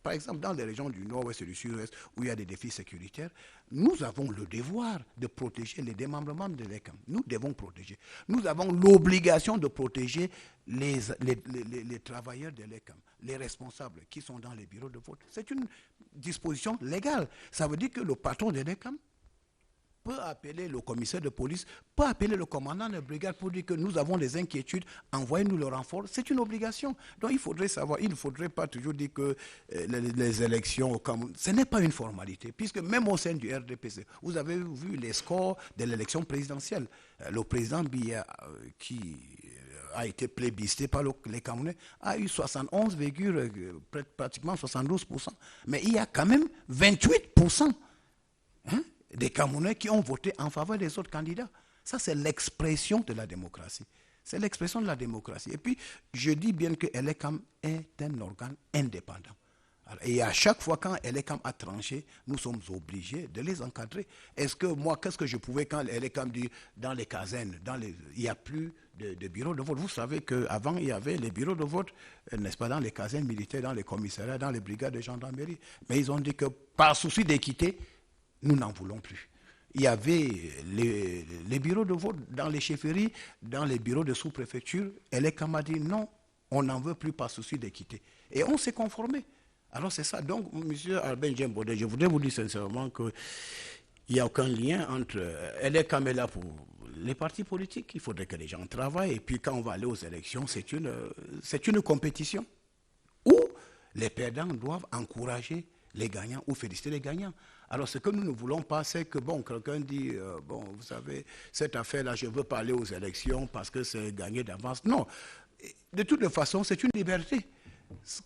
Par exemple, dans les régions du nord-ouest et du sud-ouest où il y a des défis sécuritaires, nous avons le devoir de protéger les démembrements de l'ECAM. Nous devons protéger. Nous avons l'obligation de protéger les travailleurs de l'ECAM, les responsables qui sont dans les bureaux de vote. C'est une disposition légale. Ça veut dire que le patron de l'ECAM peut appeler le commissaire de police, peut appeler le commandant de brigade pour dire que nous avons des inquiétudes, envoyez-nous le renfort. C'est une obligation. Donc il faudrait savoir, il ne faudrait pas toujours dire que les élections au Cameroun, ce n'est pas une formalité, puisque même au sein du RDPC, vous avez vu les scores de l'élection présidentielle. Le président Biya, qui a été plébiscité par les Camerounais, a eu 71, pratiquement 72%. Mais il y a quand même 28%. Des Camerounais qui ont voté en faveur des autres candidats. Ça, c'est l'expression de la démocratie. C'est l'expression de la démocratie. Et puis, je dis bien que l'ECAM est un organe indépendant. Alors, et à chaque fois quand l'ECAM a tranché, nous sommes obligés de les encadrer. Est-ce que moi, qu'est-ce que je pouvais quand l'ECAM dit dans les casernes, il n'y a plus de bureaux de vote. Vous savez qu'avant, il y avait les bureaux de vote, n'est-ce pas, dans les casernes militaires, dans les commissariats, dans les brigades de gendarmerie. Mais ils ont dit que par souci d'équité, nous n'en voulons plus. Il y avait les bureaux de vote dans les chefferies, dans les bureaux de sous-préfecture, et l'ECAM a dit non, on n'en veut plus par souci d'équité. Et on s'est conformé. Alors c'est ça. Donc, M. Albin Djembodé, je voudrais vous dire sincèrement qu'il n'y a aucun lien entre l'ECAM est là pour les partis politiques. Il faudrait que les gens travaillent. Et puis quand on va aller aux élections, c'est une compétition où les perdants doivent encourager les gagnants ou féliciter les gagnants. Alors, ce que nous ne voulons pas, c'est que, quelqu'un dit, vous savez, cette affaire-là, je ne veux pas aller aux élections parce que c'est gagné d'avance. Non. De toute façon, c'est une liberté.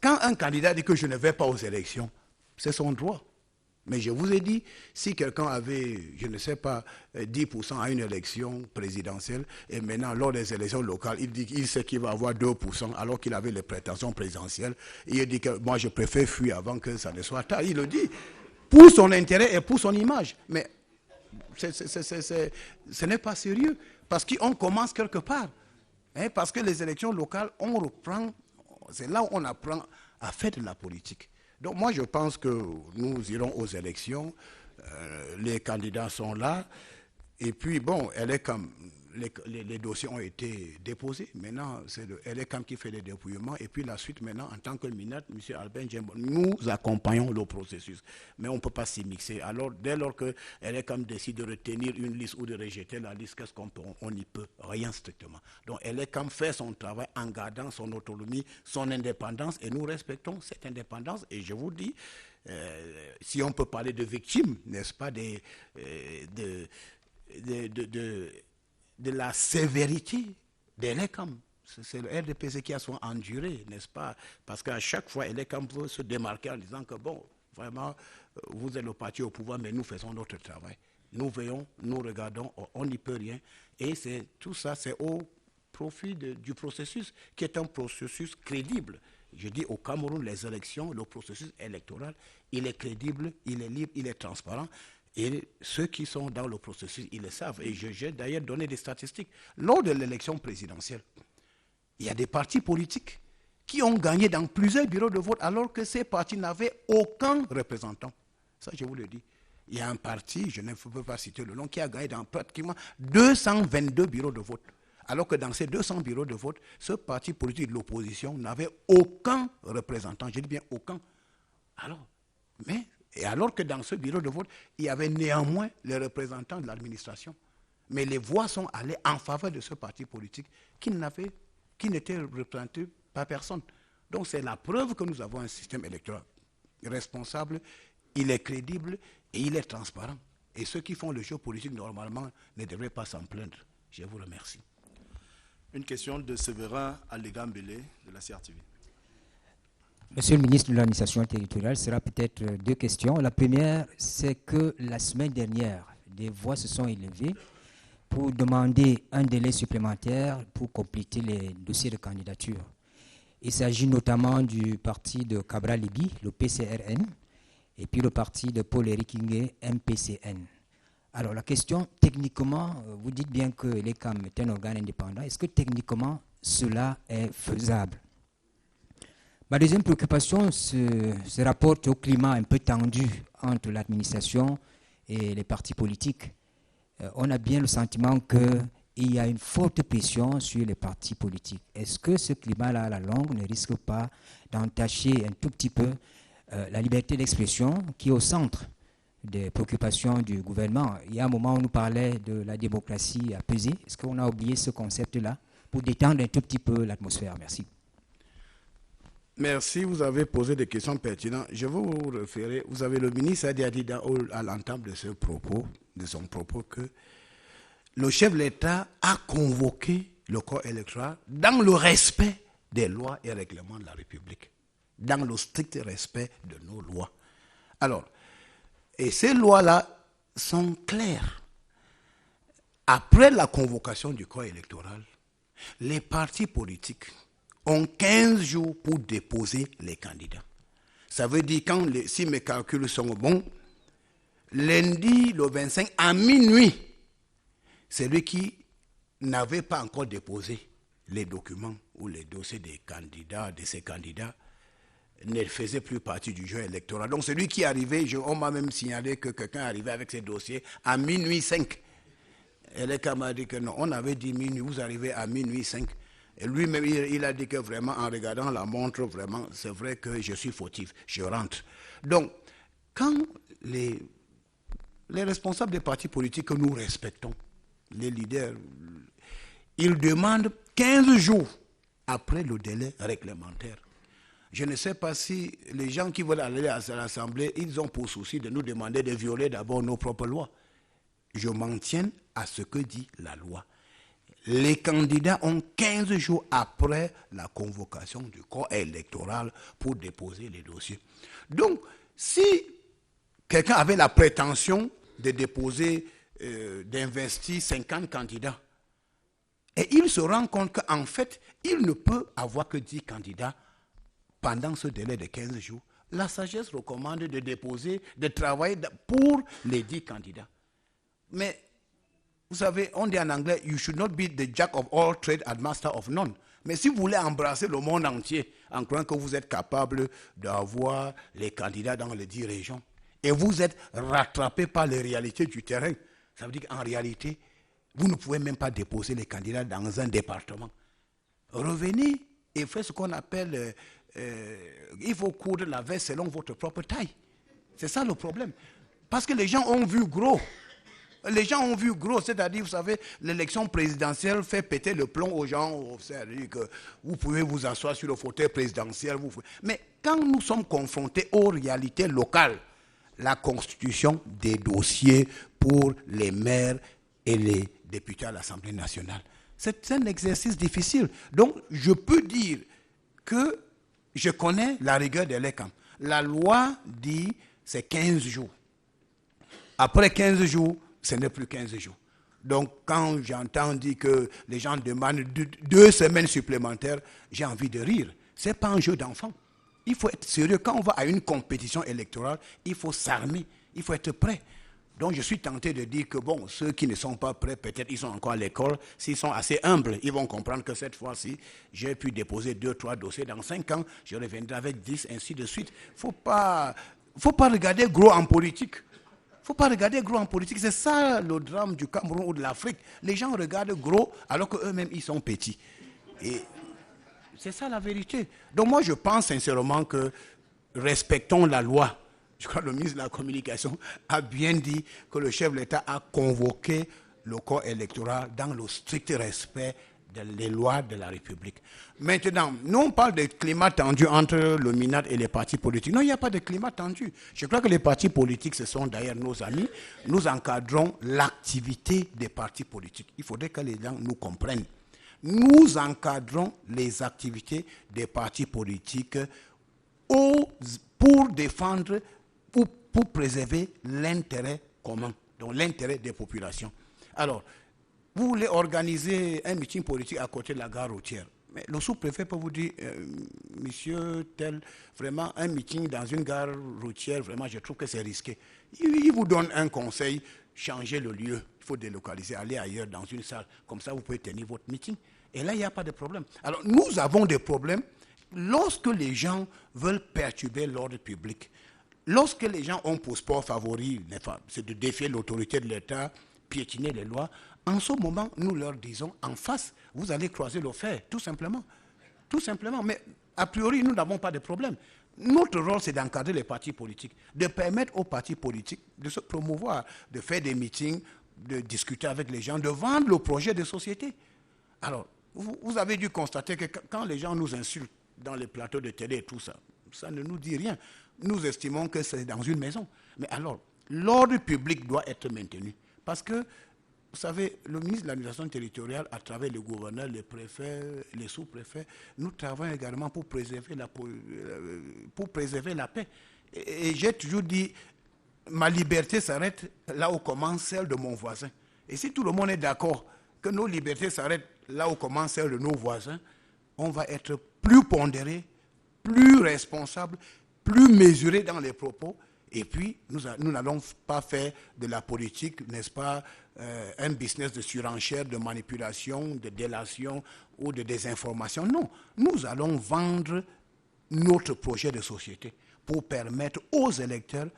Quand un candidat dit que je ne vais pas aux élections, c'est son droit. Mais je vous ai dit, si quelqu'un avait, je ne sais pas, 10% à une élection présidentielle, et maintenant, lors des élections locales, il sait qu'il va avoir 2%, alors qu'il avait les prétentions présidentielles, et il dit que moi, je préfère fuir avant que ça ne soit tard. Il le dit, pour son intérêt et pour son image. Mais ce n'est pas sérieux, parce qu'on commence quelque part. Parce que les élections locales, on reprend, c'est là où on apprend à faire de la politique. Donc moi, je pense que nous irons aux élections, les candidats sont là, et puis les dossiers ont été déposés. Maintenant, c'est l'ECAM qui fait les dépouillements, et puis la suite maintenant, en tant que ministre, M. Albin Djembodé, nous accompagnons le processus. Mais on ne peut pas s'y mixer. Alors, dès lors que l'ECAM décide de retenir une liste ou de rejeter la liste, qu'est-ce qu'on peut? On n'y peut rien strictement. Donc, l'ECAM fait son travail en gardant son autonomie, son indépendance, et nous respectons cette indépendance. Et je vous dis, si on peut parler de victimes, n'est-ce pas, de la sévérité de l'ECAM. C'est le RDPC qui a son enduré, n'est-ce pas? Parce qu'à chaque fois, l'ECAM veut se démarquer en disant que, vraiment, vous êtes le parti au pouvoir, mais nous faisons notre travail. Nous veillons, nous regardons, on n'y peut rien. Et tout ça, c'est au profit du processus, qui est un processus crédible. Je dis au Cameroun, les élections, le processus électoral, il est crédible, il est libre, il est transparent. Et ceux qui sont dans le processus, ils le savent. Et j'ai d'ailleurs donné des statistiques. Lors de l'élection présidentielle, il y a des partis politiques qui ont gagné dans plusieurs bureaux de vote alors que ces partis n'avaient aucun représentant. Ça, je vous le dis. Il y a un parti, je ne peux pas citer le nom, qui a gagné dans pratiquement 222 bureaux de vote. Alors que dans ces 200 bureaux de vote, ce parti politique de l'opposition n'avait aucun représentant. Je dis bien aucun. Et alors que dans ce bureau de vote, il y avait néanmoins les représentants de l'administration. Mais les voix sont allées en faveur de ce parti politique qui n'était représenté par personne. Donc c'est la preuve que nous avons un système électoral responsable, il est crédible et il est transparent. Et ceux qui font le jeu politique normalement ne devraient pas s'en plaindre. Je vous remercie. Une question de Séverin Alégambélé de la CRTV. Monsieur le ministre de l'administration territoriale, sera peut-être deux questions. La première, c'est que la semaine dernière, des voix se sont élevées pour demander un délai supplémentaire pour compléter les dossiers de candidature. Il s'agit notamment du parti de Cabral Libi, le PCRN, et puis le parti de Paul-Éric Ngué, MPCN. Alors la question, techniquement, vous dites bien que l'ECAM est un organe indépendant. Est-ce que techniquement, cela est faisable. Ma deuxième préoccupation se rapporte au climat un peu tendu entre l'administration et les partis politiques. On a bien le sentiment qu'il y a une forte pression sur les partis politiques. Est-ce que ce climat-là, à la longue, ne risque pas d'entacher un tout petit peu la liberté d'expression qui est au centre des préoccupations du gouvernement? Il y a un moment où on nous parlait de la démocratie apaisée. Est-ce qu'on a oublié ce concept-là pour détendre un tout petit peu l'atmosphère? Merci. Merci, vous avez posé des questions pertinentes. Je vais vous référer. Vous avez le ministre a dit à l'entame de son propos que le chef de l'État a convoqué le corps électoral dans le respect des lois et règlements de la République, dans le strict respect de nos lois. Alors, et ces lois-là sont claires. Après la convocation du corps électoral, les partis politiques ont 15 jours pour déposer les candidats. Ça veut dire, si mes calculs sont bons, lundi, le 25, à minuit, celui qui n'avait pas encore déposé les documents ou les dossiers des candidats, de ces candidats, ne faisait plus partie du jeu électoral. Donc celui qui arrivait, on m'a même signalé que quelqu'un arrivait avec ses dossiers à minuit 5. Et le m'a dit que non, on avait dit minuit, vous arrivez à minuit 5. Et lui-même, il a dit que vraiment, en regardant la montre, vraiment, c'est vrai que je suis fautif, je rentre. Donc, quand les responsables des partis politiques que nous respectons, les leaders, ils demandent 15 jours après le délai réglementaire. Je ne sais pas si les gens qui veulent aller à l'Assemblée, ils ont pour souci de nous demander de violer d'abord nos propres lois. Je m'en tiens à ce que dit la loi. Les candidats ont 15 jours après la convocation du corps électoral pour déposer les dossiers. Donc, si quelqu'un avait la prétention de déposer, d'investir 50 candidats, et il se rend compte qu'en fait, il ne peut avoir que 10 candidats pendant ce délai de 15 jours, la sagesse recommande de déposer, de travailler pour les 10 candidats. Mais vous savez, on dit en anglais, you should not be the jack of all trades and master of none. Mais si vous voulez embrasser le monde entier en croyant que vous êtes capable d'avoir les candidats dans les 10 régions, et vous êtes rattrapé par les réalités du terrain, ça veut dire qu'en réalité, vous ne pouvez même pas déposer les candidats dans un département. Revenez et faites ce qu'on appelle, il faut coudre la veste selon votre propre taille. C'est ça le problème. Parce que les gens ont vu gros. Les gens ont vu gros, c'est-à-dire, vous savez, l'élection présidentielle fait péter le plomb aux gens. C'est-à-dire que vous pouvez vous asseoir sur le fauteuil présidentiel. Mais quand nous sommes confrontés aux réalités locales, la constitution des dossiers pour les maires et les députés à l'Assemblée nationale, c'est un exercice difficile. Donc, je peux dire que je connais la rigueur de l'ECAM. La loi dit c'est 15 jours. Après 15 jours, ce n'est plus 15 jours. Donc, quand j'entends dire que les gens demandent 2 semaines supplémentaires, j'ai envie de rire. Ce n'est pas un jeu d'enfant. Il faut être sérieux. Quand on va à une compétition électorale, il faut s'armer, il faut être prêt. Donc, je suis tenté de dire que, bon, ceux qui ne sont pas prêts, peut-être ils sont encore à l'école. S'ils sont assez humbles, ils vont comprendre que cette fois-ci, j'ai pu déposer 2-3 dossiers. Dans 5 ans, je reviendrai avec 10, ainsi de suite. Il ne faut pas regarder gros en politique. Il ne faut pas regarder gros en politique. C'est ça le drame du Cameroun ou de l'Afrique. Les gens regardent gros alors qu'eux-mêmes, ils sont petits. Et c'est ça la vérité. Donc moi, je pense sincèrement que respectons la loi. Je crois que le ministre de la Communication a bien dit que le chef de l'État a convoqué le corps électoral dans le strict respect des lois de la République. Maintenant, nous on parle de climat tendu entre le MINAD et les partis politiques. Non, il n'y a pas de climat tendu. Je crois que les partis politiques, ce sont d'ailleurs nos amis. Nous encadrons l'activité des partis politiques. Il faudrait que les gens nous comprennent. Nous encadrons les activités des partis politiques pour défendre, pour préserver l'intérêt commun, donc l'intérêt des populations. Alors, vous voulez organiser un meeting politique à côté de la gare routière. Mais le sous-préfet peut vous dire, monsieur tel, vraiment un meeting dans une gare routière, vraiment je trouve que c'est risqué. Il vous donne un conseil, changez le lieu, il faut délocaliser, aller ailleurs dans une salle, comme ça vous pouvez tenir votre meeting. Et là, il n'y a pas de problème. Alors, nous avons des problèmes lorsque les gens veulent perturber l'ordre public. Lorsque les gens ont pour sport favori, c'est de défier l'autorité de l'État, piétiner les lois, en ce moment, nous leur disons en face, vous allez croiser le fer, tout simplement. Tout simplement. Mais a priori, nous n'avons pas de problème. Notre rôle, c'est d'encadrer les partis politiques, de permettre aux partis politiques de se promouvoir, de faire des meetings, de discuter avec les gens, de vendre le projet de société. Alors, vous avez dû constater que quand les gens nous insultent dans les plateaux de télé et tout ça, ça ne nous dit rien. Nous estimons que c'est dans une maison. Mais alors, l'ordre public doit être maintenu. Parce que, vous savez, le ministre de l'administration territoriale, à travers le gouverneur, les préfets, les sous-préfets, nous travaillons également pour préserver la paix. Et j'ai toujours dit, ma liberté s'arrête là où commence celle de mon voisin. Et si tout le monde est d'accord que nos libertés s'arrêtent là où commence celle de nos voisins, on va être plus pondéré, plus responsable, plus mesuré dans les propos. Et puis, nous n'allons pas faire de la politique, n'est-ce pas, un business de surenchère, de manipulation, de délation ou de désinformation. Non, nous allons vendre notre projet de société pour permettre aux électeurs,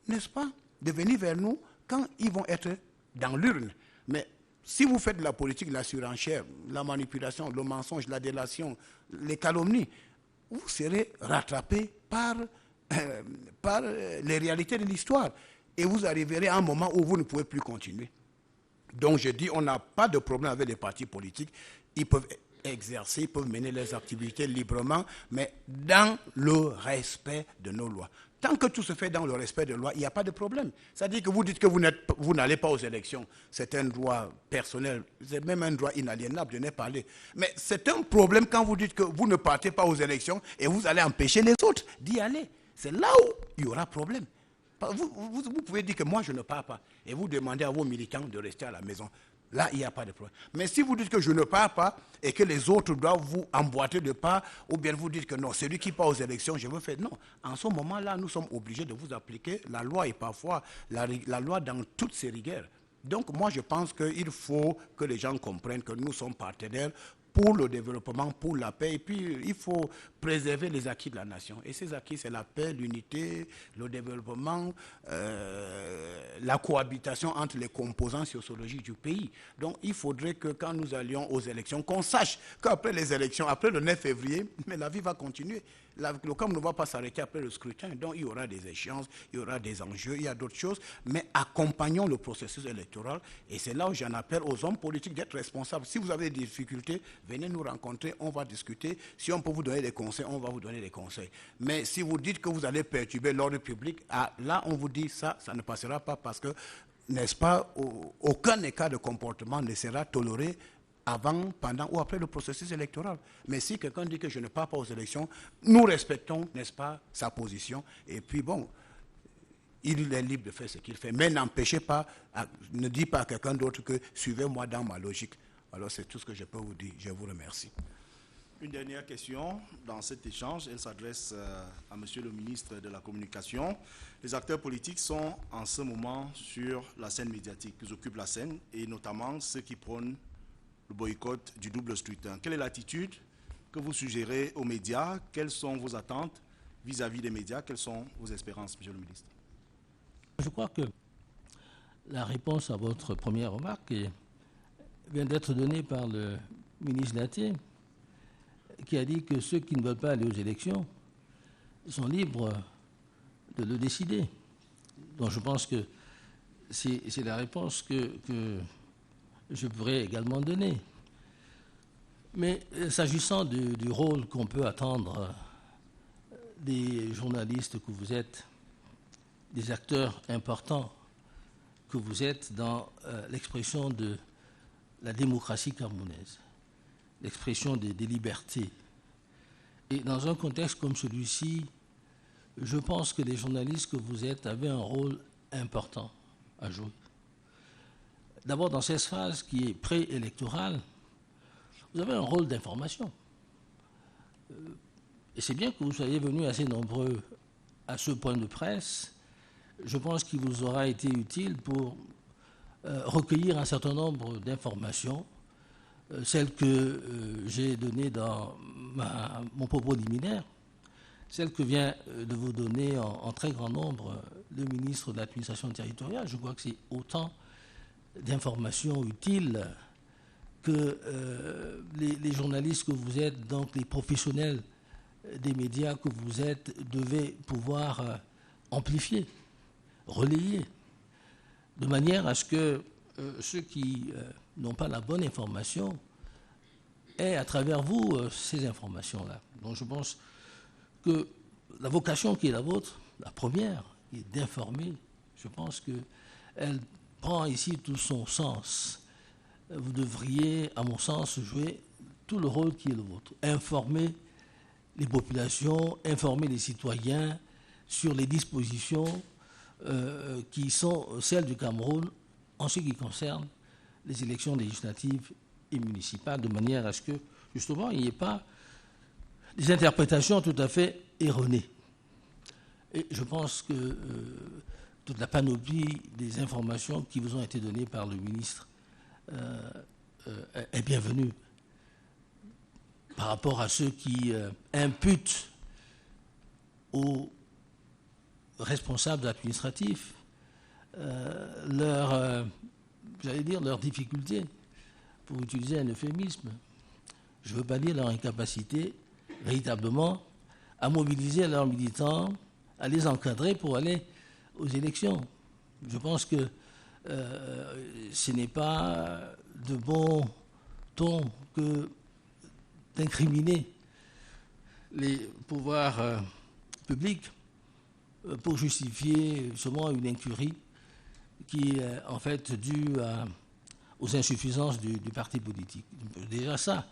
n'est-ce pas, de venir vers nous quand ils vont être dans l'urne. Mais si vous faites de la politique, la surenchère, la manipulation, le mensonge, la délation, les calomnies, vous serez rattrapé par les réalités de l'histoire. Et vous arriverez à un moment où vous ne pouvez plus continuer. Donc je dis, on n'a pas de problème avec les partis politiques. Ils peuvent exercer, ils peuvent mener leurs activités librement, mais dans le respect de nos lois. Tant que tout se fait dans le respect de loi, il n'y a pas de problème. C'est-à-dire que vous dites que vous n'allez pas aux élections. C'est un droit personnel, c'est même un droit inaliénable, je n'ai parlé. Mais c'est un problème quand vous dites que vous ne partez pas aux élections et vous allez empêcher les autres d'y aller. C'est là où il y aura problème. Vous pouvez dire que moi, je ne pars pas. Et vous demandez à vos militants de rester à la maison. Là, il n'y a pas de problème. Mais si vous dites que je ne pars pas et que les autres doivent vous emboîter de pas, ou bien vous dites que non, celui qui part aux élections, je veux faire. Non, en ce moment-là, nous sommes obligés de vous appliquer la loi et parfois la loi dans toutes ses rigueurs. Donc moi, je pense qu'il faut que les gens comprennent que nous sommes partenaires pour le développement, pour la paix. Et puis, il faut préserver les acquis de la nation. Et ces acquis, c'est la paix, l'unité, le développement, la cohabitation entre les composants sociologiques du pays. Donc, il faudrait que quand nous allions aux élections, qu'on sache qu'après les élections, après le 9 février, mais la vie va continuer. Le camp ne va pas s'arrêter après le scrutin. Donc, il y aura des échéances, il y aura des enjeux, il y a d'autres choses. Mais accompagnons le processus électoral. Et c'est là où j'en appelle aux hommes politiques d'être responsables. Si vous avez des difficultés, venez nous rencontrer, on va discuter. Si on peut vous donner des conseils, on va vous donner des conseils. Mais si vous dites que vous allez perturber l'ordre public, là, on vous dit ça ne passera pas parce que, n'est-ce pas, aucun écart de comportement ne sera toléré avant, pendant ou après le processus électoral. Mais si quelqu'un dit que je ne pars pas aux élections, nous respectons, n'est-ce pas, sa position. Et puis bon, il est libre de faire ce qu'il fait. Mais n'empêchez pas, ne dites pas à quelqu'un d'autre que suivez-moi dans ma logique. Alors c'est tout ce que je peux vous dire. Je vous remercie. Une dernière question dans cet échange, elle s'adresse à Monsieur le ministre de la Communication. Les acteurs politiques sont en ce moment sur la scène médiatique, ils occupent la scène, et notamment ceux qui prônent le boycott du double scrutin. Quelle est l'attitude que vous suggérez aux médias? Quelles sont vos attentes vis-à-vis des médias? Quelles sont vos espérances, Monsieur le ministre? Je crois que la réponse à votre première remarque vient d'être donnée par le ministre Naté, qui a dit que ceux qui ne veulent pas aller aux élections sont libres de le décider. Donc je pense que c'est la réponse que je pourrais également donner. Mais s'agissant du rôle qu'on peut attendre des journalistes que vous êtes, des acteurs importants que vous êtes dans l'expression de la démocratie camerounaise, l'expression des libertés. Et dans un contexte comme celui-ci, je pense que les journalistes que vous êtes avaient un rôle important à jouer. D'abord, dans cette phase qui est préélectorale, vous avez un rôle d'information. Et c'est bien que vous soyez venus assez nombreux à ce point de presse. Je pense qu'il vous aura été utile pour recueillir un certain nombre d'informations celle que j'ai donnée dans mon propos liminaire, celle que vient de vous donner en très grand nombre le ministre de l'administration territoriale. Je crois que c'est autant d'informations utiles que les journalistes que vous êtes, donc les professionnels des médias que vous êtes, devaient pouvoir amplifier, relayer, de manière à ce que ceux qui n'ont pas la bonne information aient à travers vous ces informations-là. Donc je pense que la vocation qui est la vôtre, la première, qui est d'informer, je pense qu'elle prend ici tout son sens. Vous devriez, à mon sens, jouer tout le rôle qui est le vôtre. Informer les populations, informer les citoyens sur les dispositions qui sont celles du Cameroun en ce qui concerne les élections législatives et municipales, de manière à ce que, justement, il n'y ait pas des interprétations tout à fait erronées. Et je pense que toute la panoplie des informations qui vous ont été données par le ministre est bienvenue par rapport à ceux qui imputent aux responsables administratifs leurs difficultés, pour utiliser un euphémisme. Je ne veux pas dire leur incapacité véritablement à mobiliser leurs militants, à les encadrer pour aller aux élections. Je pense que ce n'est pas de bon ton que d'incriminer les pouvoirs publics pour justifier seulement une incurie qui est en fait due aux insuffisances du parti politique. Déjà ça,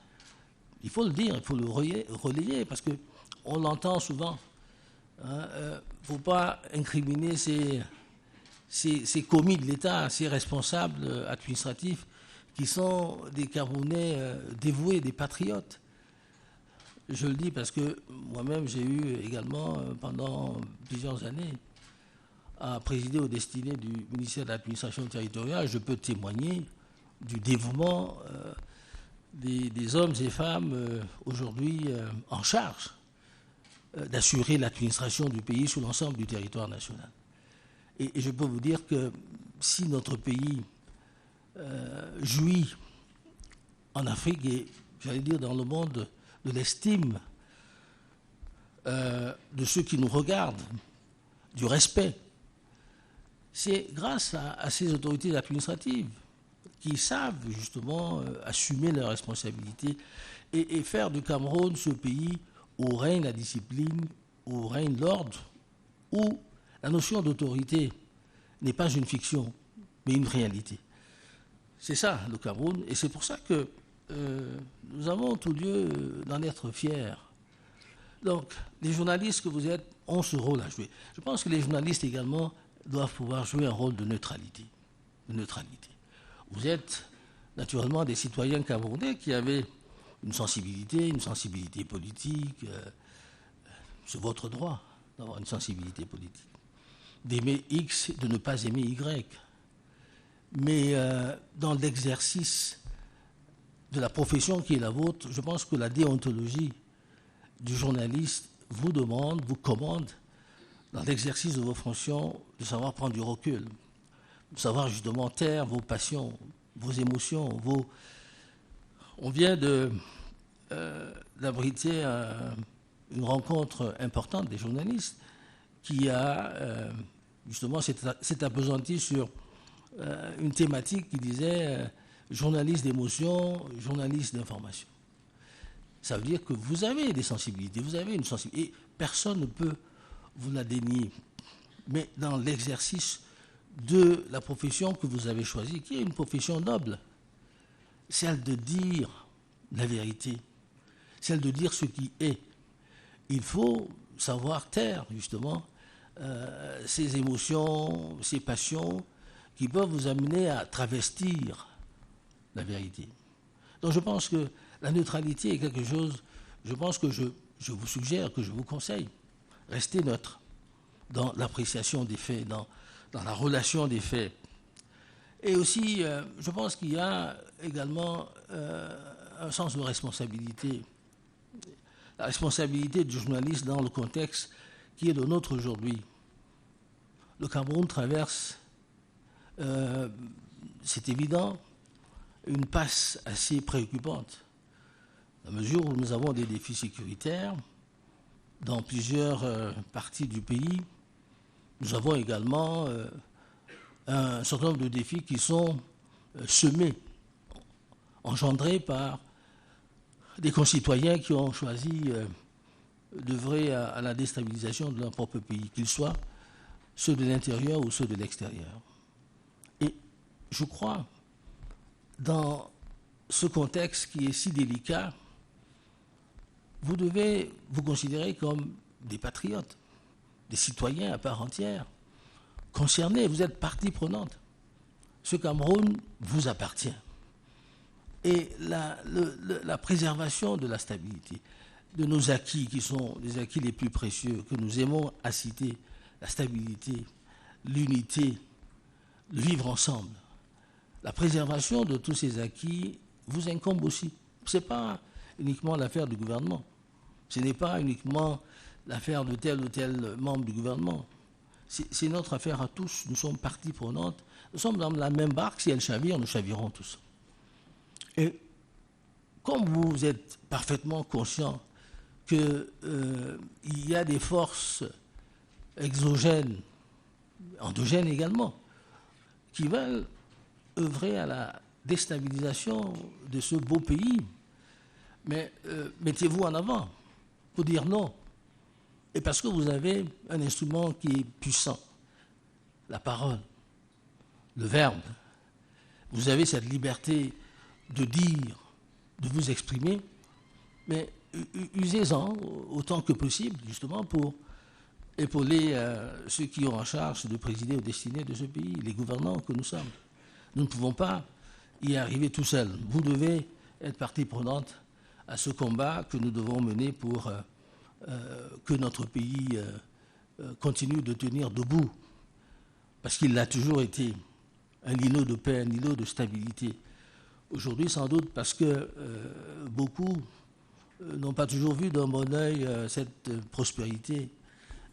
il faut le dire, il faut le relayer parce qu'on l'entend souvent. Il ne faut pas incriminer ces commis de l'État, ces responsables administratifs qui sont des Camerounais dévoués, des patriotes. Je le dis parce que moi-même, j'ai eu également, pendant plusieurs années, à présider aux destinées du ministère de l'administration territoriale. Je peux témoigner du dévouement des hommes et femmes aujourd'hui en charge d'assurer l'administration du pays sur l'ensemble du territoire national. Et je peux vous dire que si notre pays jouit en Afrique et, j'allais dire, dans le monde, de l'estime de ceux qui nous regardent, du respect, c'est grâce à ces autorités administratives qui savent justement assumer leurs responsabilités et faire du Cameroun ce pays où règne la discipline, où règne l'ordre, où la notion d'autorité n'est pas une fiction, mais une réalité. C'est ça, le Cameroun, et c'est pour ça que nous avons tout lieu d'en être fiers. Donc, les journalistes que vous êtes ont ce rôle à jouer. Je pense que les journalistes également doivent pouvoir jouer un rôle de neutralité. Vous êtes naturellement des citoyens camerounais qui avaient une sensibilité politique. C'est votre droit d'avoir une sensibilité politique. D'aimer X, de ne pas aimer Y. Mais dans l'exercice de la profession qui est la vôtre, je pense que la déontologie du journaliste vous demande, vous commande, dans l'exercice de vos fonctions, de savoir prendre du recul, de savoir justement taire vos passions, vos émotions, On vient d'abriter une rencontre importante des journalistes qui a justement s'est appesantie sur une thématique qui disait journaliste d'émotion, journaliste d'information. Ça veut dire que vous avez des sensibilités, vous avez une sensibilité, et personne ne peut vous la dénier. Mais dans l'exercice de la profession que vous avez choisie, qui est une profession noble, celle de dire la vérité, celle de dire ce qui est, il faut savoir taire justement ces émotions, ces passions qui peuvent vous amener à travestir la vérité. Donc je pense que la neutralité est quelque chose, je pense que je vous suggère, que je vous conseille, restez neutre dans l'appréciation des faits, dans la relation des faits. Et aussi, je pense qu'il y a également un sens de responsabilité. La responsabilité du journaliste dans le contexte qui est le nôtre aujourd'hui. Le Cameroun traverse, c'est évident, une passe assez préoccupante. À mesure où nous avons des défis sécuritaires dans plusieurs parties du pays, nous avons également un certain nombre de défis qui sont semés, engendrés par des concitoyens qui ont choisi d'œuvrer à la déstabilisation de leur propre pays, qu'ils soient ceux de l'intérieur ou ceux de l'extérieur. Et je crois, dans ce contexte qui est si délicat, vous devez vous considérer comme des patriotes, des citoyens à part entière, concernés, vous êtes partie prenante. Ce Cameroun vous appartient. Et la préservation de la stabilité, de nos acquis qui sont les acquis les plus précieux, que nous aimons à citer, la stabilité, l'unité, le vivre ensemble, la préservation de tous ces acquis vous incombe aussi. Ce n'est pas uniquement l'affaire du gouvernement. Ce n'est pas uniquement l'affaire de tel ou tel membre du gouvernement. C'est notre affaire à tous. Nous sommes partie prenante. Nous sommes dans la même barque. Si elle chavire, nous chavirons tous. Et comme vous êtes parfaitement conscient qu'il y a des forces exogènes, endogènes également, qui veulent œuvrer à la déstabilisation de ce beau pays, mais mettez-vous en avant pour dire non. Et parce que vous avez un instrument qui est puissant, la parole, le verbe, vous avez cette liberté de dire, de vous exprimer, mais usez-en autant que possible, justement, pour épauler ceux qui ont en charge de présider aux destinées de ce pays, les gouvernants que nous sommes. Nous ne pouvons pas y arriver tout seuls. Vous devez être partie prenante à ce combat que nous devons mener pour que notre pays continue de tenir debout, parce qu'il l'a toujours été, un îlot de paix, un îlot de stabilité. Aujourd'hui, sans doute, parce que beaucoup n'ont pas toujours vu d'un bon œil cette prospérité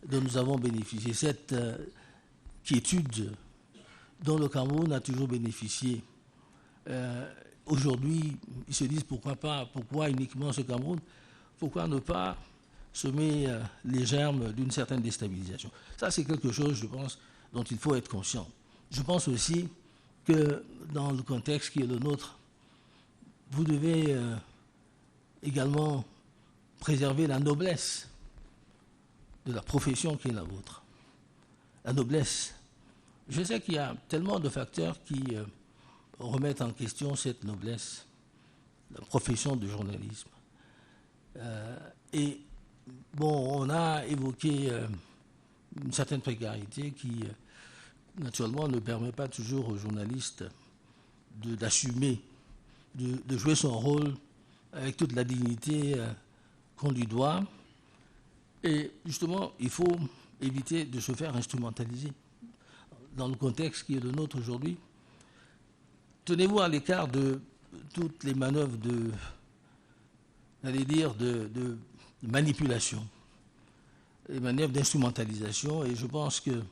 dont nous avons bénéficié, cette quiétude dont le Cameroun a toujours bénéficié. Aujourd'hui, ils se disent pourquoi uniquement ce Cameroun? Pourquoi ne pas semer les germes d'une certaine déstabilisation? Ça, c'est quelque chose, je pense, dont il faut être conscient. Je pense aussi que dans le contexte qui est le nôtre, vous devez également préserver la noblesse de la profession qui est la vôtre. La noblesse. Je sais qu'il y a tellement de facteurs qui remettent en question cette noblesse, la profession de journalisme. Et bon, on a évoqué une certaine précarité qui, naturellement, ne permet pas toujours aux journalistes d'assumer, de jouer son rôle avec toute la dignité qu'on lui doit. Et justement, il faut éviter de se faire instrumentaliser. Dans le contexte qui est le nôtre aujourd'hui, tenez-vous à l'écart de toutes les manœuvres de manipulation, les manœuvres d'instrumentalisation, et je pense que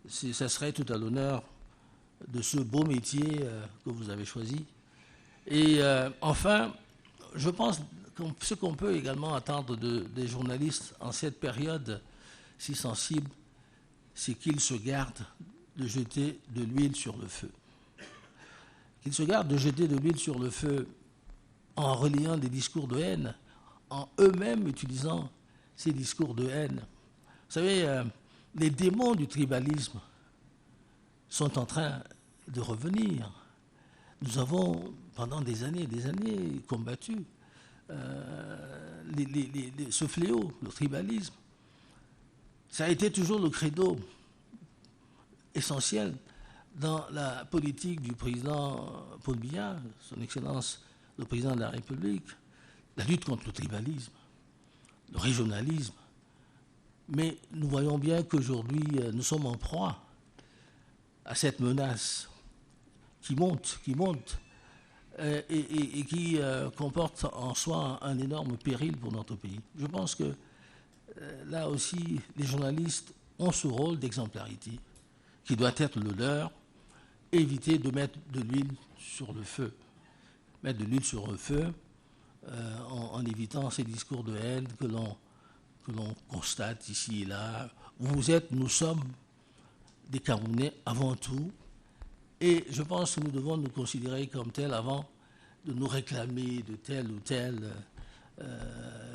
ça serait tout à l'honneur de ce beau métier que vous avez choisi. Et enfin, je pense que ce qu'on peut également attendre des journalistes en cette période si sensible, c'est qu'ils se gardent de jeter de l'huile sur le feu. Qu'ils se gardent de jeter de l'huile sur le feu en relayant des discours de haine, en eux-mêmes utilisant ces discours de haine. Vous savez, les démons du tribalisme sont en train de revenir. Nous avons, pendant des années combattu ce fléau, le tribalisme. Ça a été toujours le credo essentiel dans la politique du président Paul Biya, son Excellence le président de la République, la lutte contre le tribalisme, le régionalisme. Mais nous voyons bien qu'aujourd'hui, nous sommes en proie à cette menace. qui monte, et qui comporte en soi un énorme péril pour notre pays. Je pense que là aussi, les journalistes ont ce rôle d'exemplarité qui doit être le leur, éviter de mettre de l'huile sur le feu. Mettre de l'huile sur le feu en évitant ces discours de haine que l'on constate ici et là. Nous sommes des Camerounais avant tout, et je pense que nous devons nous considérer comme tels avant de nous réclamer de tel ou tel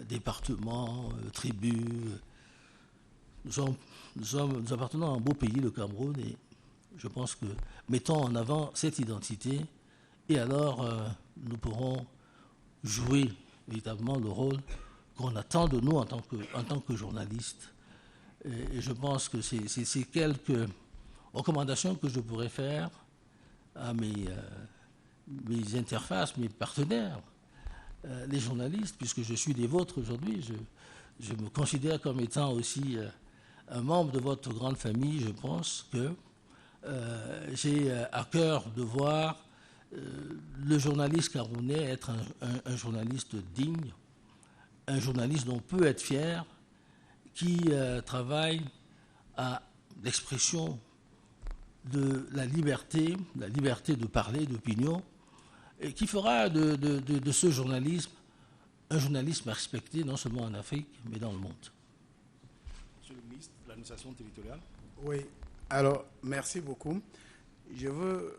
département, tribu. Nous appartenons à un beau pays, le Cameroun, et je pense que mettons en avant cette identité, et alors nous pourrons jouer véritablement le rôle qu'on attend de nous en tant que journalistes. Et je pense que c'est quelques recommandations que je pourrais faire à mes interfaces, mes partenaires, les journalistes, puisque je suis des vôtres aujourd'hui. Je me considère comme étant aussi un membre de votre grande famille. Je pense que j'ai à cœur de voir le journaliste camerounais être un journaliste digne, un journaliste dont on peut être fier, qui travaille à l'expression de la liberté de parler, d'opinion, et qui fera de ce journalisme un journalisme respecté non seulement en Afrique, mais dans le monde. Monsieur le ministre de l'administration territoriale. Oui, alors merci beaucoup. Je veux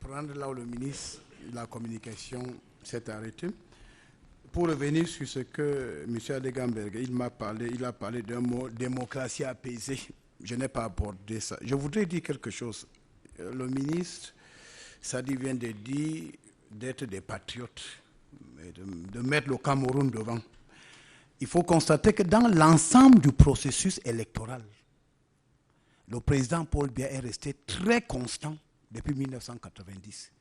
prendre là où le ministre de la Communication s'est arrêté. Pour revenir sur ce que M. Adegamberg, il a parlé d'un mot démocratie apaisée. Je n'ai pas abordé ça. Je voudrais dire quelque chose. Le ministre, Sadi vient de dire d'être des patriotes, de mettre le Cameroun devant. Il faut constater que dans l'ensemble du processus électoral, le président Paul Biya est resté très constant depuis 1990,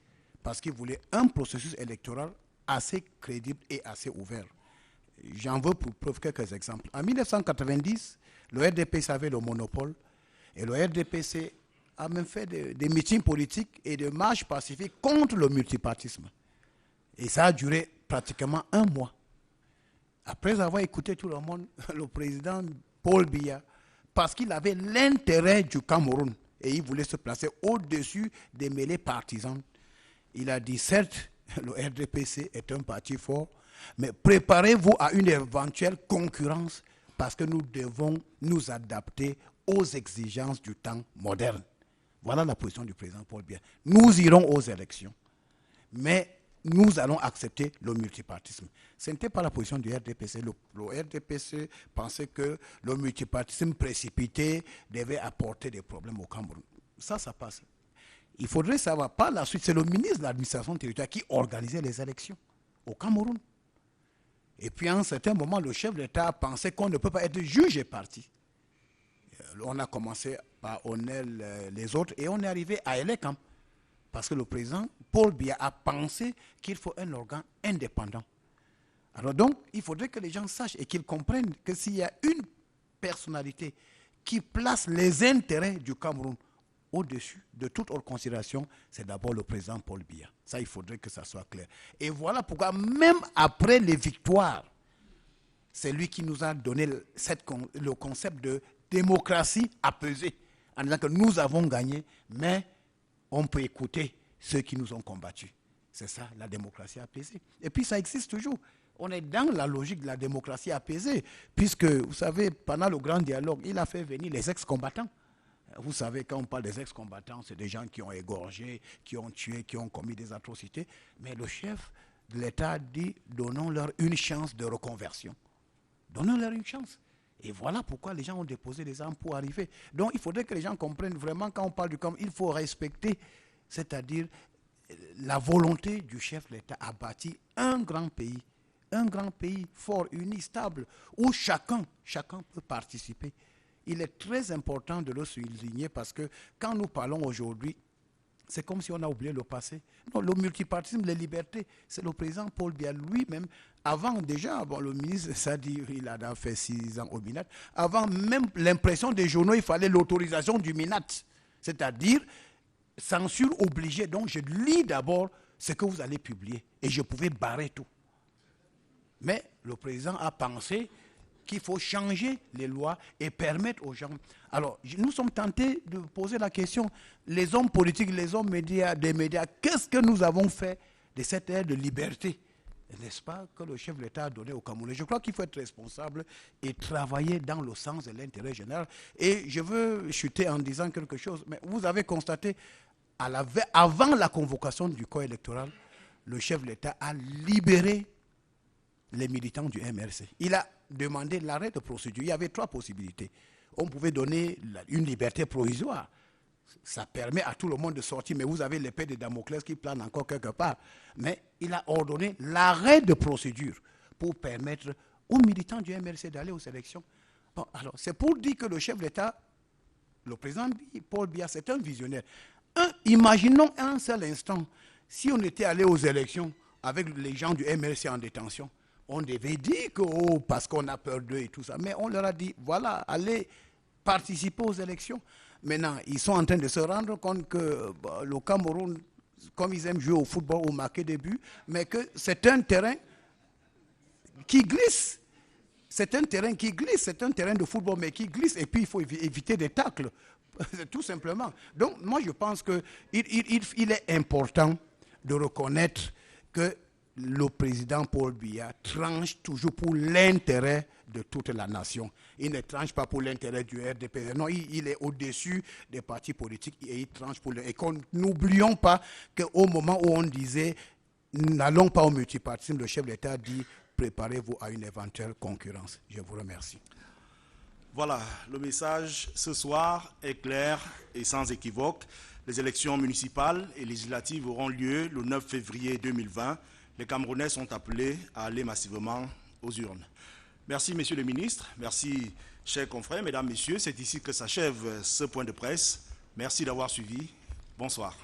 parce qu'il voulait un processus électoral assez crédible et assez ouvert. J'en veux pour preuve quelques exemples. En 1990, le RDPC avait le monopole, et le RDPC a même fait des meetings politiques et des marches pacifiques contre le multipartisme. Et ça a duré pratiquement un mois. Après avoir écouté tout le monde, le président Paul Biya, parce qu'il avait l'intérêt du Cameroun et il voulait se placer au-dessus des mêlées partisanes, il a dit, certes, le RDPC est un parti fort, mais préparez-vous à une éventuelle concurrence parce que nous devons nous adapter aux exigences du temps moderne. Voilà la position du président Paul Biya. Nous irons aux élections, mais nous allons accepter le multipartisme. Ce n'était pas la position du RDPC. Le RDPC pensait que le multipartisme précipité devait apporter des problèmes au Cameroun. Ça passe. Il faudrait savoir, par la suite, c'est le ministre de l'administration territoriale qui organisait les élections au Cameroun. Et puis à un certain moment, le chef de l'État a pensé qu'on ne peut pas être juge et parti. On a commencé par Onel, les autres, et on est arrivé à Elekam. Parce que le président Paul Biya a pensé qu'il faut un organe indépendant. Alors donc, il faudrait que les gens sachent et qu'ils comprennent que s'il y a une personnalité qui place les intérêts du Cameroun au-dessus de toute autre considération, c'est d'abord le président Paul Biya. Ça, il faudrait que ça soit clair. Et voilà pourquoi, même après les victoires, c'est lui qui nous a donné le concept de démocratie apaisée, en disant que nous avons gagné, mais on peut écouter ceux qui nous ont combattus. C'est ça, la démocratie apaisée. Et puis, ça existe toujours. On est dans la logique de la démocratie apaisée, puisque, vous savez, pendant le grand dialogue, il a fait venir les ex-combattants. Vous savez, quand on parle des ex-combattants, c'est des gens qui ont égorgé, qui ont tué, qui ont commis des atrocités. Mais le chef de l'État dit, donnons-leur une chance de reconversion. Donnons-leur une chance. Et voilà pourquoi les gens ont déposé les armes pour arriver. Donc, il faudrait que les gens comprennent vraiment, quand on parle du Cameroun, il faut respecter, c'est-à-dire la volonté du chef de l'État à bâtir un grand pays fort, uni, stable, où chacun peut participer. Il est très important de le souligner parce que quand nous parlons aujourd'hui, c'est comme si on a oublié le passé. Non, le multipartisme, les libertés, c'est le président Paul Biya lui-même. Avant déjà, le ministre Sadi, il a fait 6 ans au MINAT. Avant même l'impression des journaux, il fallait l'autorisation du MINAT. C'est-à-dire, censure obligée. Donc, je lis d'abord ce que vous allez publier. Et je pouvais barrer tout. Mais le président a pensé qu'il faut changer les lois et permettre aux gens. Alors, nous sommes tentés de poser la question, les hommes politiques, les hommes des médias, qu'est-ce que nous avons fait de cette ère de liberté, n'est-ce pas, que le chef de l'État a donné au Cameroun? Je crois qu'il faut être responsable et travailler dans le sens de l'intérêt général. Et je veux chuter en disant quelque chose, mais vous avez constaté, avant la convocation du corps électoral, le chef de l'État a libéré les militants du MRC. Il a demandé l'arrêt de procédure. Il y avait 3 possibilités. On pouvait donner une liberté provisoire. Ça permet à tout le monde de sortir, mais vous avez l'épée de Damoclès qui plane encore quelque part. Mais il a ordonné l'arrêt de procédure pour permettre aux militants du MRC d'aller aux élections. Bon, alors, c'est pour dire que le chef de l'État, le président Paul Biya, c'est un visionnaire. Imaginons un seul instant, si on était allé aux élections avec les gens du MRC en détention, on devait dire que, parce qu'on a peur d'eux et tout ça, mais on leur a dit, voilà, allez participer aux élections. Maintenant, ils sont en train de se rendre compte que le Cameroun, comme ils aiment jouer au football ou marquer des buts, mais que c'est un terrain qui glisse. C'est un terrain qui glisse, c'est un terrain de football, mais qui glisse, et puis il faut éviter des tacles, tout simplement. Donc, moi, je pense qu'il est important de reconnaître que le président Paul Biya tranche toujours pour l'intérêt de toute la nation. Il ne tranche pas pour l'intérêt du RDP. Non, il est au-dessus des partis politiques et il tranche pour et n'oublions pas qu'au moment où on disait n'allons pas au multipartisme, le chef de l'État dit préparez-vous à une éventuelle concurrence. Je vous remercie. Voilà, le message ce soir est clair et sans équivoque. Les élections municipales et législatives auront lieu le 9 février 2020. Les Camerounais sont appelés à aller massivement aux urnes. Merci, Monsieur le Ministre. Merci, chers confrères, Mesdames, Messieurs. C'est ici que s'achève ce point de presse. Merci d'avoir suivi. Bonsoir.